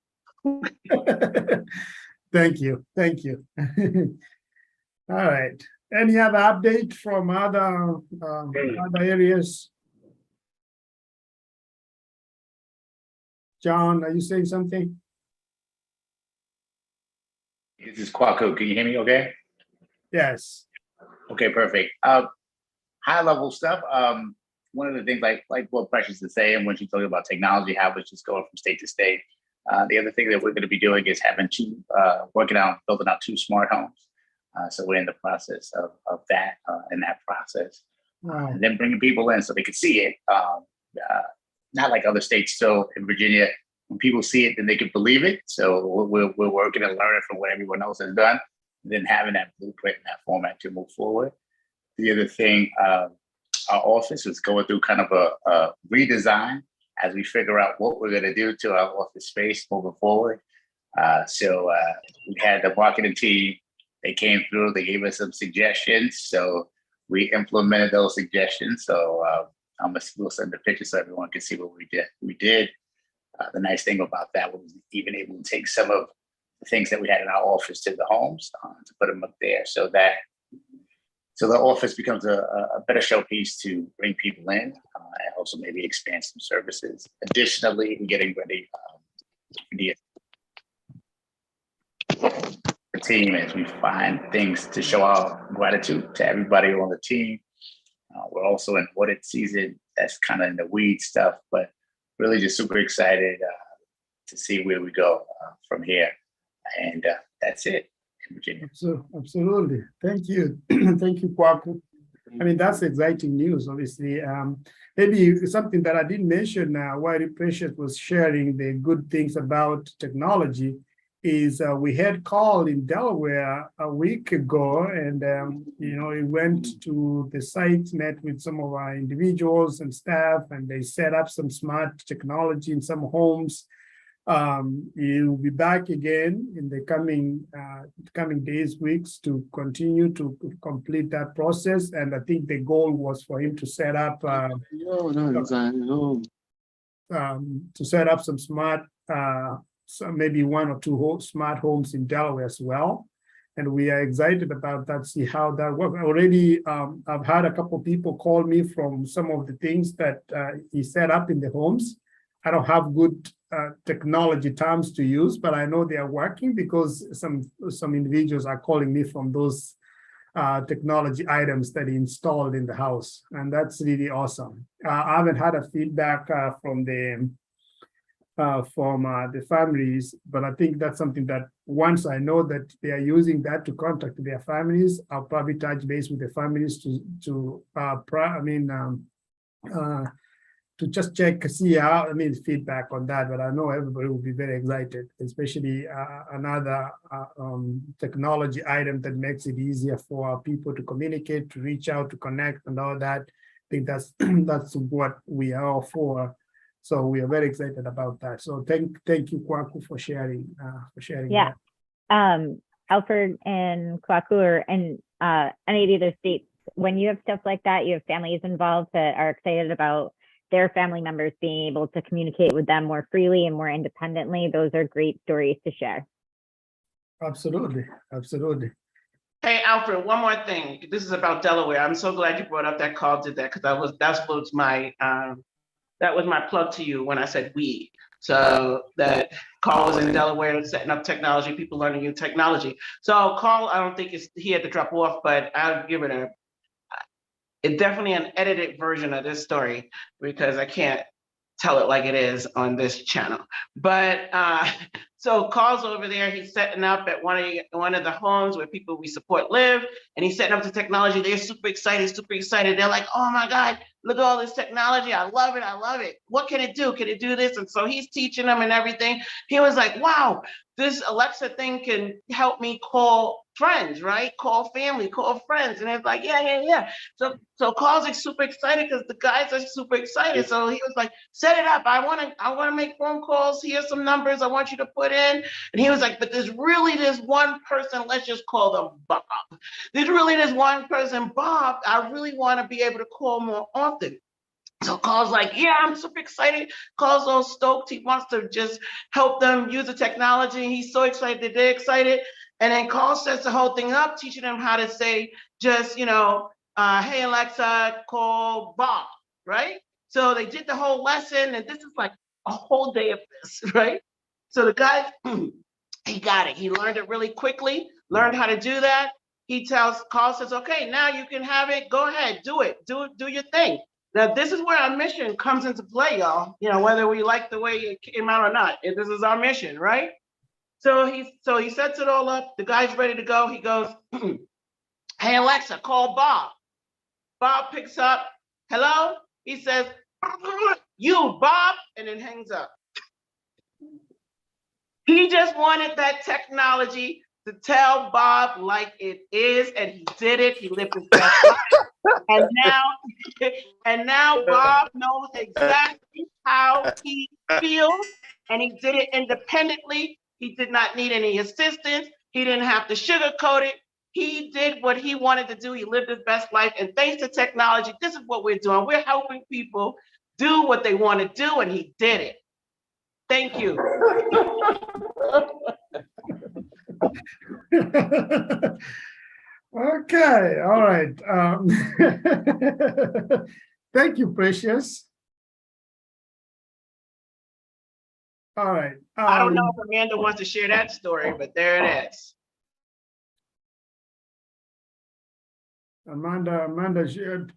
[SPEAKER 1] Thank you. Thank you. All right. Any other update from other areas? John, are you saying something?
[SPEAKER 17] This is Kwaku. Can you hear me okay?
[SPEAKER 1] Yes.
[SPEAKER 17] Okay, perfect. High level stuff. One of the things like what Precious is saying when she's talking about technology, how it's just going from state to state. The other thing that we're going to be doing is having building out 2 smart homes. So we're in the process of that, in that process.
[SPEAKER 1] Wow.
[SPEAKER 17] And then bringing people in so they can see it. Not like other states. So in Virginia, when people see it, then they can believe it. So we're working and learning from what everyone else has done, and then having that blueprint in that format to move forward. The other thing, our office is going through kind of a redesign as we figure out what we're going to do to our office space moving forward. So we had the marketing team, they came through, they gave us some suggestions. So we implemented those suggestions. So we'll send the pictures so everyone can see what we did. The nice thing about that was even able to take some of the things that we had in our office to the homes to put them up there, so the office becomes a better showpiece to bring people in, and also maybe expand some services. Additionally, we're getting ready the team as we find things to show our gratitude to everybody on the team. We're also in audit season. That's kind of in the weed stuff, but really just super excited to see where we go from here. And that's it in Virginia.
[SPEAKER 1] So, absolutely. Thank you. Thank you, Kwaku. I mean, that's exciting news, obviously. Maybe something that I didn't mention while Precious was sharing the good things about technology is we had called in Delaware a week ago, and we went to the site, met with some of our individuals and staff, and they set up some smart technology in some homes. You'll be back again in the coming days, weeks, to continue to complete that process. And I think the goal was for him to set up some smart, so maybe 1 or 2 smart homes in Delaware as well. And we are excited about that, see how that works. Already, I've had a couple of people call me from some of the things that he set up in the homes. I don't have good technology terms to use, but I know they are working because some individuals are calling me from those technology items that he installed in the house. And that's really awesome. I haven't had a feedback from the from the families. But I think that's something that once I know that they are using that to contact their families, I'll probably touch base with the families to just check, see how, feedback on that. But I know everybody will be very excited, especially another technology item that makes it easier for people to communicate, to reach out, to connect, and all that. I think that's that's what we are all for. So we are very excited about that. So thank you, Kwaku, for sharing.
[SPEAKER 4] Yeah.
[SPEAKER 1] That.
[SPEAKER 4] Alfred and Kwaku and any of the other states, when you have stuff like that, you have families involved that are excited about their family members being able to communicate with them more freely and more independently. Those are great stories to share.
[SPEAKER 1] Absolutely. Absolutely.
[SPEAKER 7] Hey, Alfred, one more thing. This is about Delaware. I'm so glad you brought up that Carl did that, because that was my plug to you when I said we. So that Carl was in Delaware setting up technology, people learning new technology. So Carl, I don't think he had to drop off, but I'll give it definitely an edited version of this story, because I can't tell it like it is on this channel. But so Carl's over there, he's setting up at one of the homes where people we support live, and he's setting up the technology. They're super excited, super excited. They're like, oh my God, look at all this technology. I love it, I love it. What can it do? Can it do this? And so he's teaching them and everything. He was like, wow, this Alexa thing can help me call friends, right? Call family, call friends. And it's like, yeah. So Carl's like super excited because the guys are super excited. So he was like, set it up. I wanna make phone calls. Here's some numbers I want you to put in. And he was like, but there's one person, let's just call them Bob. There's really this one person, Bob, I really want to be able to call more often. So Carl's like, yeah, I'm super excited. Carl's all stoked. He wants to just help them use the technology. He's so excited that they're excited. And then Carl sets the whole thing up, teaching them how to say, just, hey, Alexa, call Bob, right? So they did the whole lesson, and this is like a whole day of this, right? So the guy, he got it. He learned it really quickly, learned how to do that. Carl says, okay, now you can have it. Go ahead, do it. Do your thing. Now, this is where our mission comes into play, y'all. Whether we like the way it came out or not, this is our mission, right? So he sets it all up. The guy's ready to go. He goes, hey, Alexa, call Bob. Bob picks up. Hello? He says, you, Bob, and then hangs up. He just wanted that technology to tell Bob like it is, and he did it. He lived his best life. And now Bob knows exactly how he feels, and he did it independently. He did not need any assistance. He didn't have to sugarcoat it. He did what he wanted to do. He lived his best life. And thanks to technology, this is what we're doing. We're helping people do what they want to do, and he did it. Thank you.
[SPEAKER 1] Okay, all right. Thank you, Precious. All right.
[SPEAKER 7] I don't know if Amanda wants to share that story, but there it is.
[SPEAKER 1] Amanda,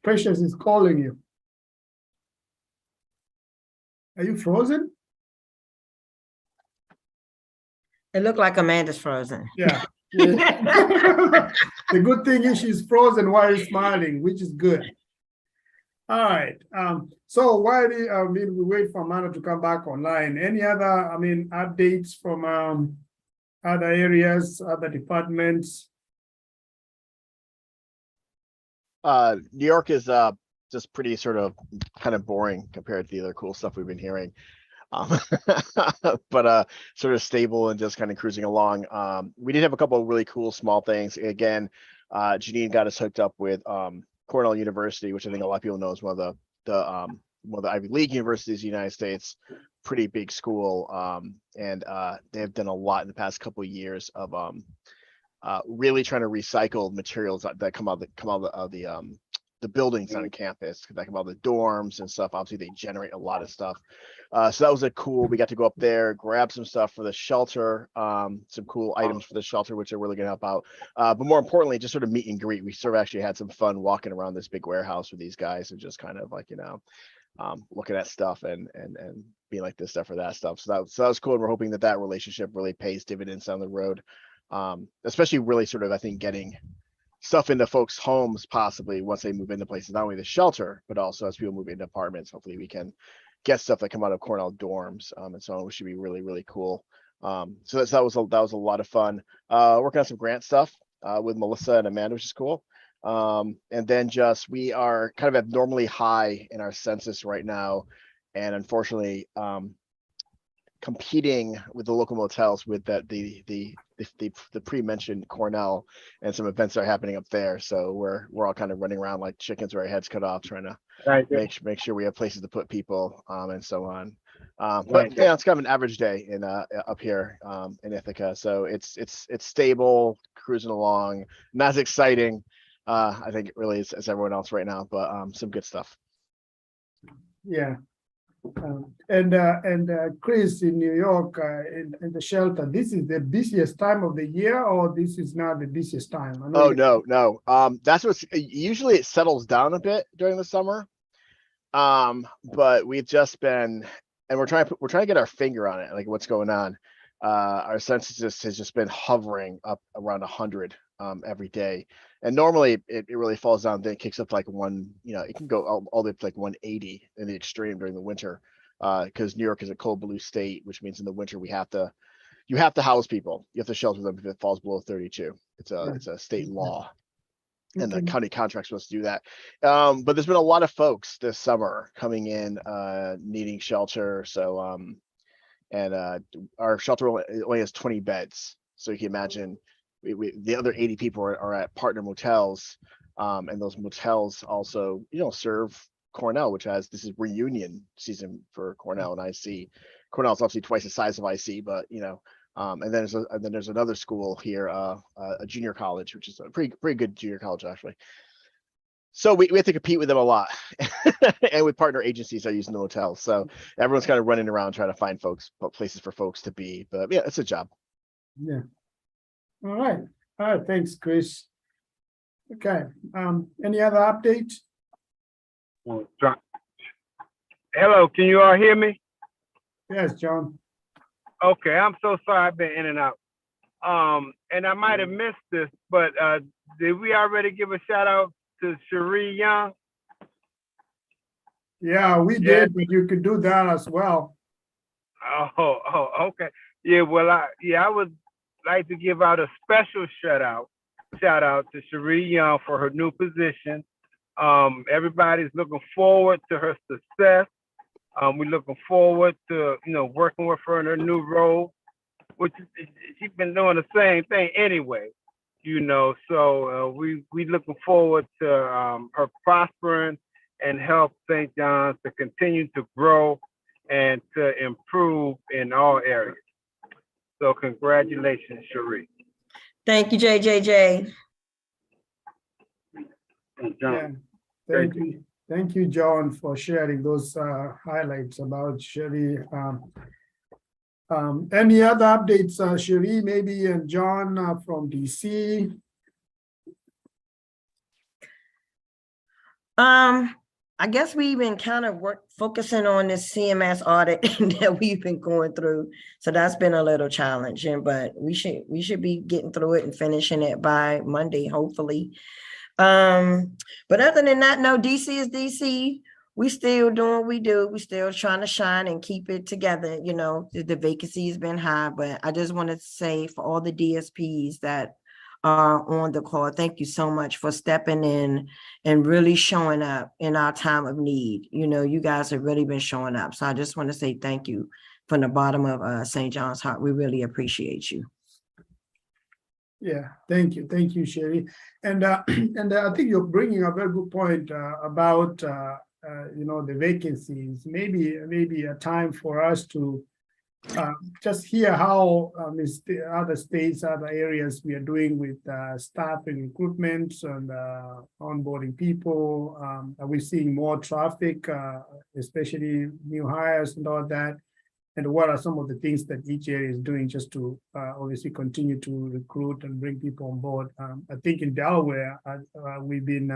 [SPEAKER 1] Precious is calling you. Are you frozen?
[SPEAKER 13] It looked like Amanda's frozen.
[SPEAKER 1] Yeah. The good thing is she's frozen while you're smiling, which is good. All right. So while we wait for Amanda to come back online, any other, updates from other areas, other departments?
[SPEAKER 9] New York is just pretty sort of kind of boring compared to the other cool stuff we've been hearing. But sort of stable and just kind of cruising along. We did have a couple of really cool small things. Again, Janine got us hooked up with Cornell University, which I think a lot of people know is one of the Ivy League universities in the United States. Pretty big school, and they've done a lot in the past couple of years of really trying to recycle materials that come out of the buildings on campus, that come out of the dorms and stuff. Obviously, they generate a lot of stuff. So that was we got to go up there, grab some stuff for the shelter, some cool items for the shelter, which are really going to help out. But more importantly, just sort of meet and greet. We sort of actually had some fun walking around this big warehouse with these guys and just kind of like, looking at stuff and being like this stuff or that stuff. So that was cool. And we're hoping that relationship really pays dividends down the road. Especially really sort of, I think, getting stuff into folks' homes possibly once they move into places, not only the shelter, but also as people move into apartments. Hopefully we can get stuff that come out of Cornell dorms and so on, which should be really, really cool. So that was a lot of fun. Working on some grant stuff with Melissa and Amanda, which is cool. And then we are kind of abnormally high in our census right now. And unfortunately, competing with the local motels with the pre-mentioned Cornell and some events that are happening up there. So we're all kind of running around like chickens with our heads cut off, trying to make sure we have places to put people and so on. But yeah, it's kind of an average day in up here in Ithaca. So it's stable, cruising along, not as exciting. I think it really is as everyone else right now, but some good stuff.
[SPEAKER 1] Yeah. And Chris, in New York, in the shelter, this is the busiest time of the year, or this is not the busiest time?
[SPEAKER 9] Oh, no. That's what's usually it settles down a bit during the summer. But we've just been, and we're trying to get our finger on it, like what's going on. Our census has just been hovering up around 100 every day. And normally it really falls down, then it kicks up to like it can go all the way up to like 180 in the extreme during the winter. Because New York is a cold blue state, which means in the winter you have to house people. You have to shelter them if it falls below 32. It's a state law. And the county contract's supposed to do that. But there's been a lot of folks this summer coming in needing shelter. So and our shelter only has 20 beds. So you can imagine the other 80 people are at partner motels, and those motels also, serve Cornell, this is reunion season for Cornell and IC. Cornell's obviously twice the size of IC, but and then there's another school here, a junior college, which is a pretty good junior college actually. So we have to compete with them a lot, and with partner agencies are using the hotels. So everyone's kind of running around trying to find places for folks to be. But yeah, it's a job.
[SPEAKER 1] Yeah. All right. Thanks, Chris. Okay. Any other update?
[SPEAKER 18] Hello, can you all hear me?
[SPEAKER 1] Yes, John.
[SPEAKER 18] Okay, I'm so sorry I've been in and out. And I might have missed this, but did we already give a shout out to Cherie Young?
[SPEAKER 1] Yeah, we did, but you could do that as well.
[SPEAKER 18] Oh, okay. Yeah, well, I would like to give out a special shout out to Cherie Young for her new position. Everybody's looking forward to her success. We're looking forward to working with her in her new role, which she's been doing the same thing anyway. So we looking forward to her prospering and help St. John's to continue to grow and to improve in all areas. So congratulations, Cherie.
[SPEAKER 13] Thank you, JJJ.
[SPEAKER 1] Yeah. Thank you, John, for sharing those highlights about Cherie. Any other updates, Cherie, maybe, and John from DC?
[SPEAKER 13] I guess we've been kind of focusing on this CMS audit that we've been going through. So that's been a little challenging, but we should be getting through it and finishing it by Monday, hopefully. But other than that, no, DC is DC. We still doing what we do. We still trying to shine and keep it together. The vacancy has been high, but I just want to say for all the DSPs that are on the call, thank you so much for stepping in and really showing up in our time of need. You guys have really been showing up. So I just want to say thank you from the bottom of St. John's heart. We really appreciate you.
[SPEAKER 1] Yeah, thank you, Cherie. And I think you're bringing a very good point about the vacancies. Maybe a time for us to just hear how the other states, other areas we are doing with staff and recruitment and onboarding people. Are we seeing more traffic, especially new hires and all that? And what are some of the things that each area is doing just to obviously continue to recruit and bring people on board? I think in Delaware, we've been,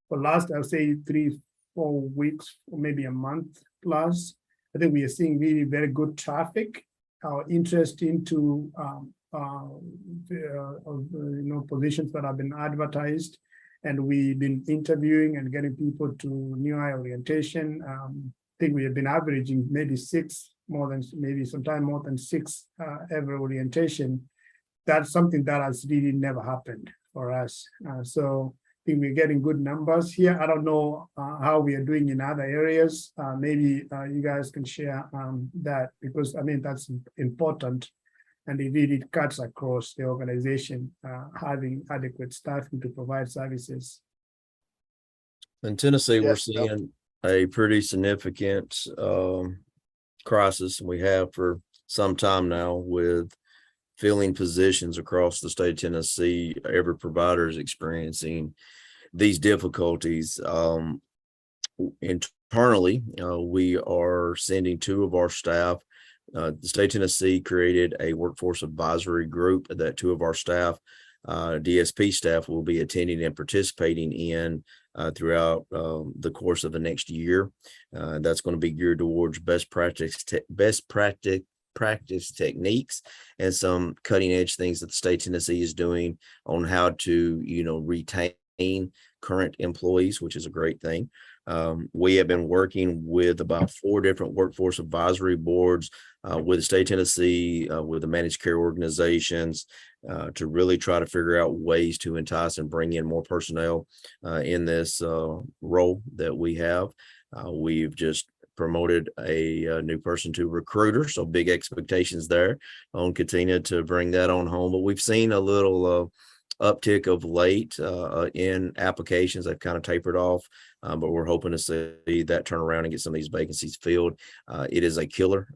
[SPEAKER 1] for last, I'll say 3-4 4 weeks, or maybe a month plus. I think we are seeing really very good traffic, interest into positions that have been advertised, and we've been interviewing and getting people to new hire orientation. I think we have been averaging maybe sometime more than six every orientation. That's something that has really never happened for us. So I think we're getting good numbers here. I don't know how we are doing in other areas. Maybe you guys can share that, because I mean, that's important. And it really cuts across the organization, having adequate staffing to provide services.
[SPEAKER 3] In Tennessee, we're seeing a pretty significant crisis we have for some time now with filling positions across the state of Tennessee. Every provider is experiencing these difficulties. Internally, we are sending 2 of our staff. The state of Tennessee created a workforce advisory group that 2 of our staff, DSP staff, will be attending and participating in throughout the course of the next year. That's going to be geared towards best practice techniques and some cutting edge things that the state of Tennessee is doing on how to, retain current employees, which is a great thing. We have been working with about 4 different workforce advisory boards with the state of Tennessee, with the managed care organizations, to really try to figure out ways to entice and bring in more personnel in this role that we have. We've just promoted a new person to recruiter, so big expectations there on Katina to bring that on home. But we've seen a little uptick of late in applications. They've kind of tapered off, but we're hoping to see that turn around and get some of these vacancies filled. It is a killer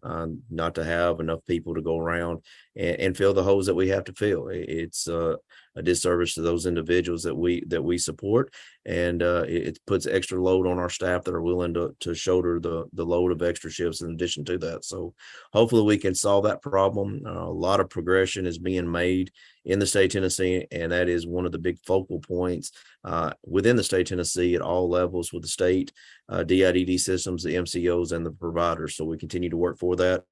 [SPEAKER 3] not to have enough people to go around and fill the holes that we have to fill. It's a disservice to those individuals that we support, and it puts extra load on our staff that are willing to shoulder the load of extra shifts in addition to that. So hopefully we can solve that problem. A lot of progression is being made in the state of Tennessee, and that is one of the big focal points within the state of Tennessee at all levels with the state DIDD systems, the MCOs, and the providers. So we continue to work for that.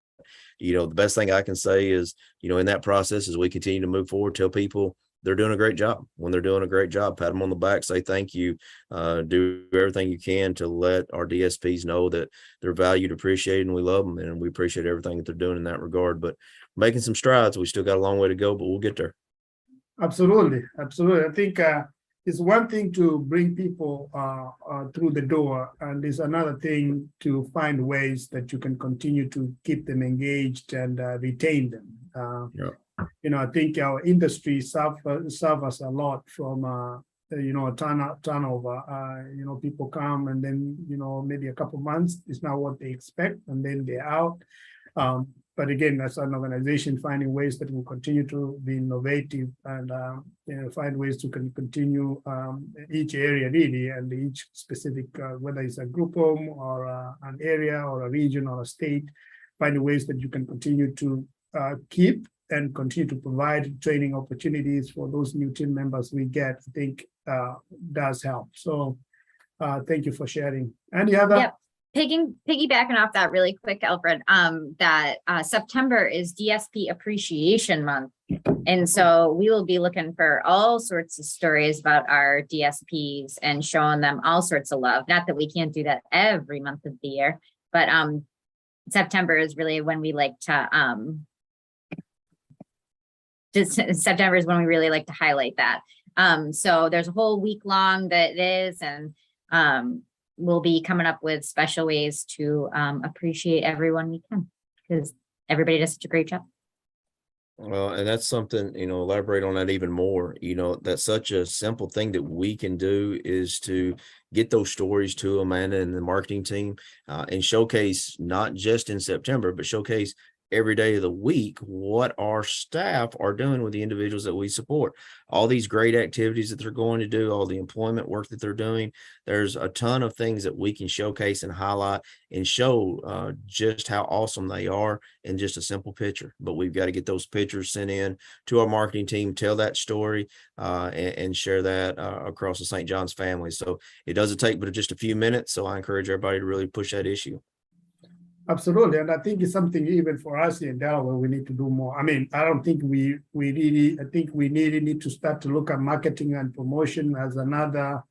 [SPEAKER 3] The best thing I can say is, in that process, as we continue to move forward, tell people they're doing a great job. When they're doing a great job, pat them on the back, say thank you, do everything you can to let our DSPs know that they're valued, appreciated, and we love them, and we appreciate everything that they're doing in that regard. But making some strides. We still got a long way to go, but we'll get there.
[SPEAKER 1] Absolutely. I think it's one thing to bring people through the door, and it's another thing to find ways that you can continue to keep them engaged and retain them. I think our industry suffers a lot from turnover. People come and then maybe a couple months is not what they expect, and then they're out. But again, that's an organization finding ways that will continue to be innovative and find ways to continue each area really, and each specific, whether it's a group home or an area or a region or a state, finding ways that you can continue to keep and continue to provide training opportunities for those new team members we get, I think does help. So thank you for sharing. Any other?
[SPEAKER 19] Yep. Piggybacking off that really quick, Alfred, that September is DSP Appreciation Month. And so we will be looking for all sorts of stories about our DSPs and showing them all sorts of love. Not that we can't do that every month of the year, but September is really when we like to September is when we really like to highlight that. So there's a whole week long that it is, and we'll be coming up with special ways to appreciate everyone we can, because everybody does such a great job.
[SPEAKER 3] Well, and that's something, elaborate on that even more. That's such a simple thing that we can do is to get those stories to Amanda and the marketing team and showcase not just in September, but showcase every day of the week what our staff are doing with the individuals that we support. All these great activities that they're going to do, all the employment work that they're doing. There's a ton of things that we can showcase and highlight and show just how awesome they are in just a simple picture. But we've got to get those pictures sent in to our marketing team, tell that story, and share that across the St. John's family. So it doesn't take but just a few minutes. So I encourage everybody to really push that issue.
[SPEAKER 1] Absolutely, and I think it's something even for us here in Delaware, we need to do more. I mean, I don't think we really, I think we really need to start to look at marketing and promotion as another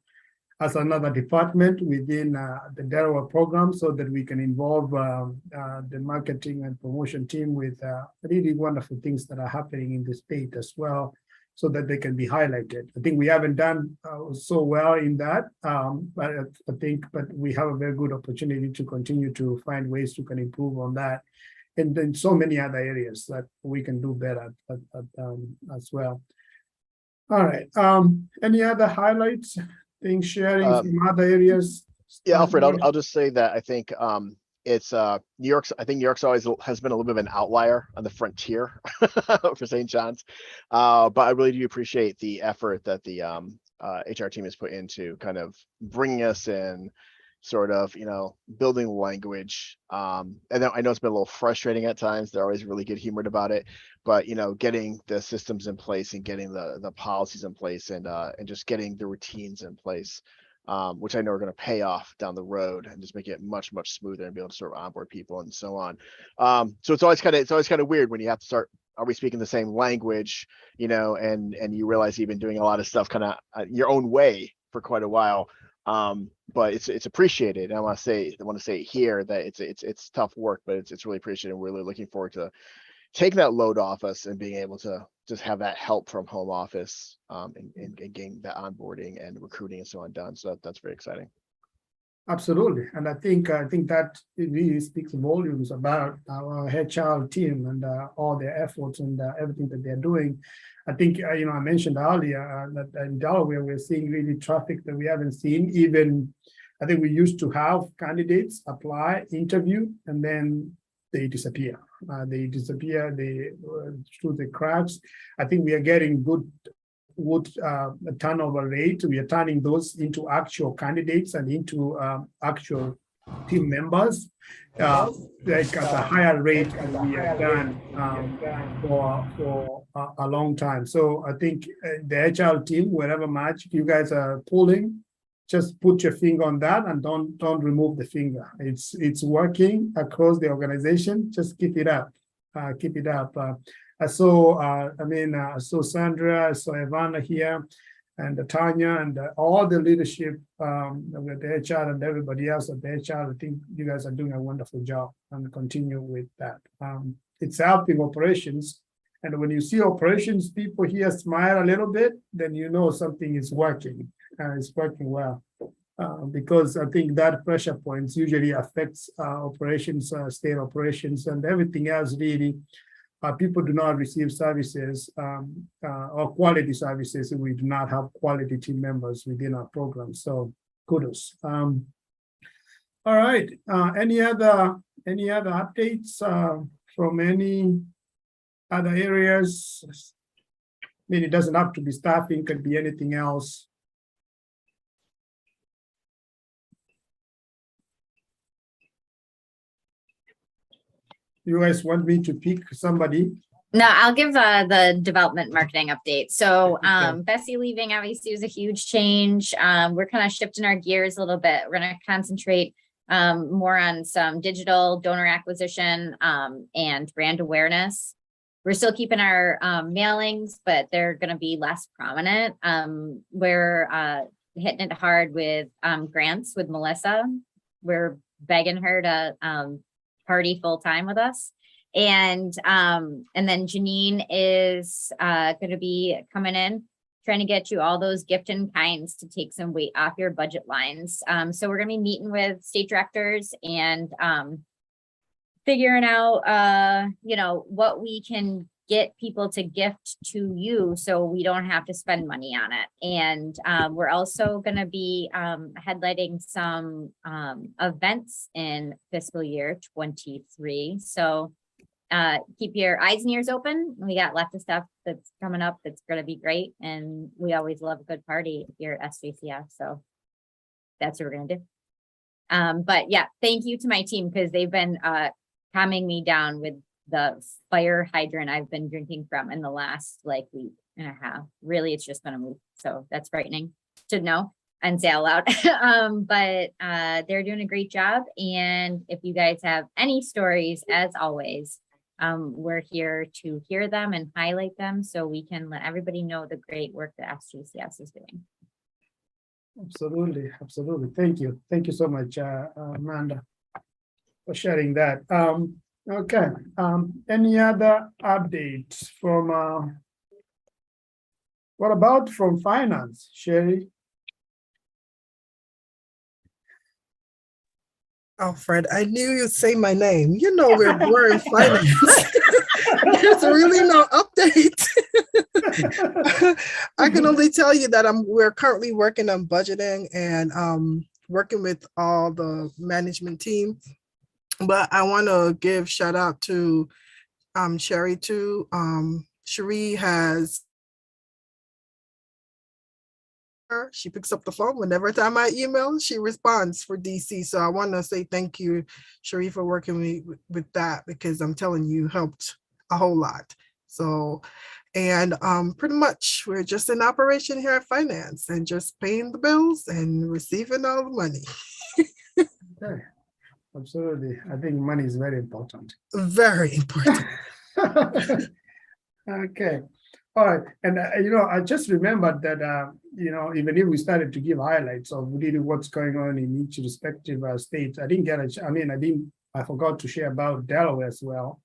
[SPEAKER 1] department within the Delaware program, so that we can involve the marketing and promotion team with really wonderful things that are happening in the state as well, so that they can be highlighted. I think we haven't done so well in that, but we have a very good opportunity to continue to find ways to can improve on that. And then so many other areas that we can do better as well. All right, any other highlights, things sharing from other areas?
[SPEAKER 9] Yeah, Alfred, I'll just say that I think it's New York's. I think New York's always has been a little bit of an outlier on the frontier for St. John's, but I really do appreciate the effort that the HR team has put into kind of bringing us in, sort of, building language. And then I know it's been a little frustrating at times. They're always really good humored about it, but getting the systems in place and getting the policies in place and just getting the routines in place. Which I know are going to pay off down the road and just make it much, much smoother and be able to sort of onboard people and so on. So it's always kind of weird when you have to start, are we speaking the same language, and you realize you've been doing a lot of stuff kind of your own way for quite a while. But it's appreciated. And I want to say here that it's tough work, but it's really appreciated. We're really looking forward to taking that load off us and being able to just have that help from home office and getting that onboarding and recruiting and so on done. So that's very exciting.
[SPEAKER 1] Absolutely, and I think that it really speaks volumes about our HR team and all their efforts and everything that they're doing. I think I mentioned earlier that in Delaware we're seeing really traffic that we haven't seen. Even I think we used to have candidates apply, interview, and then they disappear. They through the cracks. I think we are getting good turnover rate. We are turning those into actual candidates and into actual team members, like at a higher rate than we have done for a long time. So I think the HR team, wherever much you guys are pulling, just put your finger on that and don't remove the finger. It's working across the organization. Just keep it up. Keep it up. I saw Sandra, I saw Ivana here, and Tanya, and all the leadership with the HR and everybody else at the HR. I think you guys are doing a wonderful job, and continue with that. It's helping operations, and when you see operations people here smile a little bit, then you know something is working. It's working well. Because I think that pressure points usually affects operations, state operations, and everything else really. People do not receive services or quality services if we do not have quality team members within our program. So kudos. All right. Any other updates from any other areas? I mean, it doesn't have to be staffing, could be anything else. You guys want me to pick somebody?
[SPEAKER 19] No, I'll give the development marketing update. So Bessie leaving obviously was a huge change. We're kind of shifting our gears a little bit. We're going to concentrate more on some digital donor acquisition and brand awareness. We're still keeping our mailings, but they're going to be less prominent. We're hitting it hard with grants with Melissa. We're begging her to party full time with us. And then Janine is going to be coming in, trying to get you all those gift in kinds to take some weight off your budget lines. So we're going to be meeting with state directors and figuring out, what we can get people to gift to you so we don't have to spend money on it. And we're also going to be headlighting some events in fiscal year 23. So keep your eyes and ears open. We got lots of stuff that's coming up that's going to be great. And we always love a good party here at SJCS. So that's what we're going to do. But yeah, thank you to my team because they've been calming me down with the fire hydrant I've been drinking from in the last like week and a half. Really, it's just going to move. So that's frightening to know and say out loud. But they're doing a great job. And if you guys have any stories, as always, we're here to hear them and highlight them so we can let everybody know the great work that SJCS is doing.
[SPEAKER 1] Absolutely, absolutely. Thank you. Thank you so much, Amanda, for sharing that. Okay. Any other updates from, what about from finance, Sherry?
[SPEAKER 14] Alfred, I knew you'd say my name. You know we're in finance. There's really no update. I can only tell you that we're currently working on budgeting and working with all the management team. But I want to give shout out to Sherry too. Cherie has. She picks up the phone whenever time I email, she responds for DC. So I want to say thank you, Cherie, for working with that because I'm telling you, helped a whole lot. So, and pretty much we're just in operation here at finance and just paying the bills and receiving all the money.
[SPEAKER 1] Okay. Absolutely. I think money is very important.
[SPEAKER 14] Very important.
[SPEAKER 1] Okay. All right. And, I just remembered that, even if we started to give highlights of really what's going on in each respective state, I didn't get I forgot to share about Delaware as well.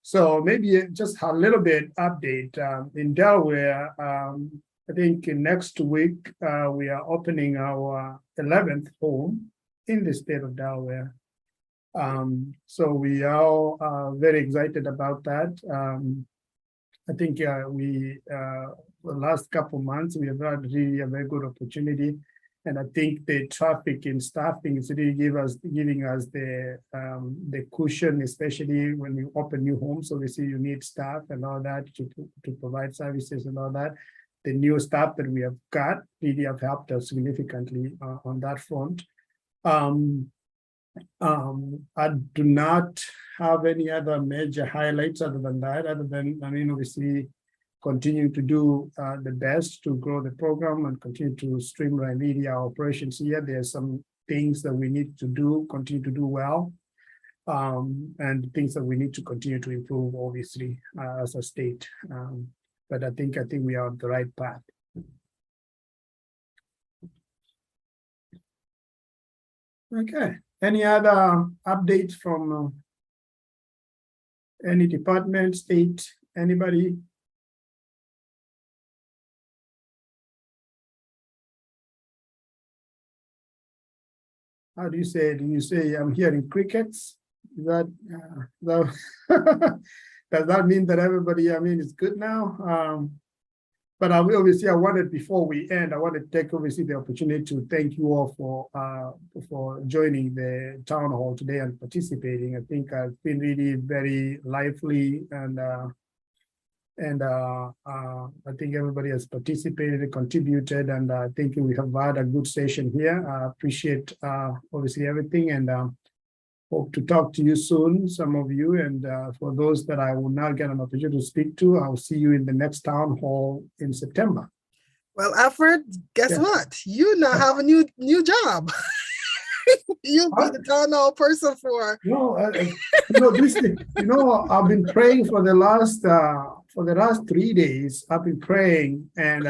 [SPEAKER 1] So maybe just a little bit update in Delaware. I think next week we are opening our 11th home in the state of Delaware. So we are very excited about that. I think the last couple of months we have had really a very good opportunity, and I think the traffic in staffing is really giving us the cushion, especially when you open new homes. Obviously, you need staff and all that to provide services and all that. The new staff that we have got really have helped us significantly on that front. I do not have any other major highlights other than that, obviously continue to do the best to grow the program and continue to streamline really our operations here. There are some things that we need to do, continue to do well, and things that we need to continue to improve, obviously, as a state. But I think we are on the right path. Okay. Any other updates from any department, state, anybody? How do you say it? Do you say I'm hearing crickets? Is that, does that mean that everybody, is good now? But I wanted, before we end, I want to take obviously the opportunity to thank you all for joining the town hall today and participating. I think it's been really very lively, and I think everybody has participated and contributed, and I think we have had a good session here. I appreciate obviously everything, and hope to talk to you soon, some of you, and for those that I will not get an opportunity to speak to, I'll see you in the next town hall in September.
[SPEAKER 14] Well, Alfred, guess what? You now have a new job. You'll be the town hall person for.
[SPEAKER 1] No, I've been praying for the last 3 days. I've been praying and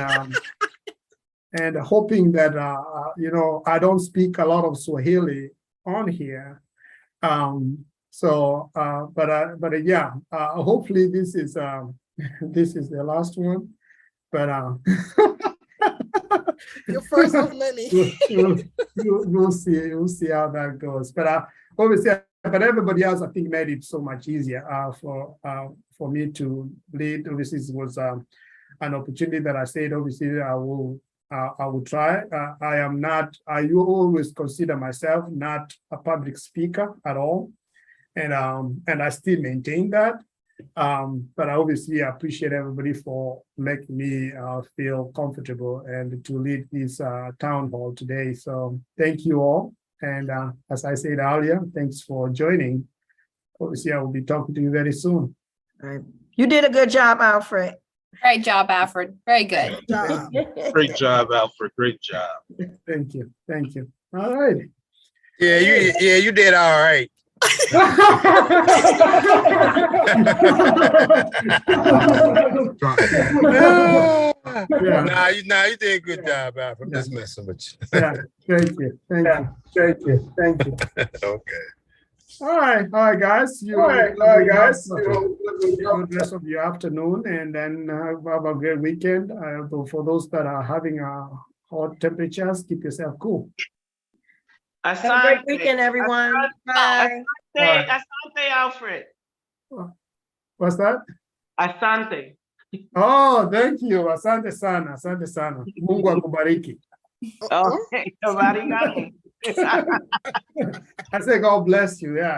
[SPEAKER 1] and hoping that I don't speak a lot of Swahili on here. Hopefully this is the last one, but
[SPEAKER 14] your first of many.
[SPEAKER 1] We'll see how that goes. But obviously, but everybody else I think made it so much easier for me to lead. Obviously, it was an opportunity that I said obviously I will try. I always consider myself not a public speaker at all. And I still maintain that. But obviously I appreciate everybody for making me feel comfortable and to lead this town hall today. So thank you all. And as I said earlier, thanks for joining. Obviously, I will be talking to you very soon.
[SPEAKER 13] All right. You did a good job, Alfred.
[SPEAKER 15] Great job, Alfred. Very good.
[SPEAKER 20] Great job, Alfred. Great job.
[SPEAKER 1] Thank you. Thank you. All right.
[SPEAKER 20] Yeah, you did all right. Nah, you did a good job, Alfred. I'm just messing with you.
[SPEAKER 1] Yeah, thank you. Thank you. Thank you. Thank you.
[SPEAKER 20] Okay.
[SPEAKER 1] All right, guys. All right, guys. Good rest of your afternoon, and then have a great weekend. For those that are having hot temperatures, keep yourself cool.
[SPEAKER 13] Have a great weekend, everyone. Bye.
[SPEAKER 7] Asante, Alfred.
[SPEAKER 1] What's that?
[SPEAKER 7] Asante.
[SPEAKER 1] Oh, thank you. Asante sana. Asante sana. Mungu akubariki.
[SPEAKER 7] Okay, nobody got me.
[SPEAKER 1] I say God bless you. Yeah.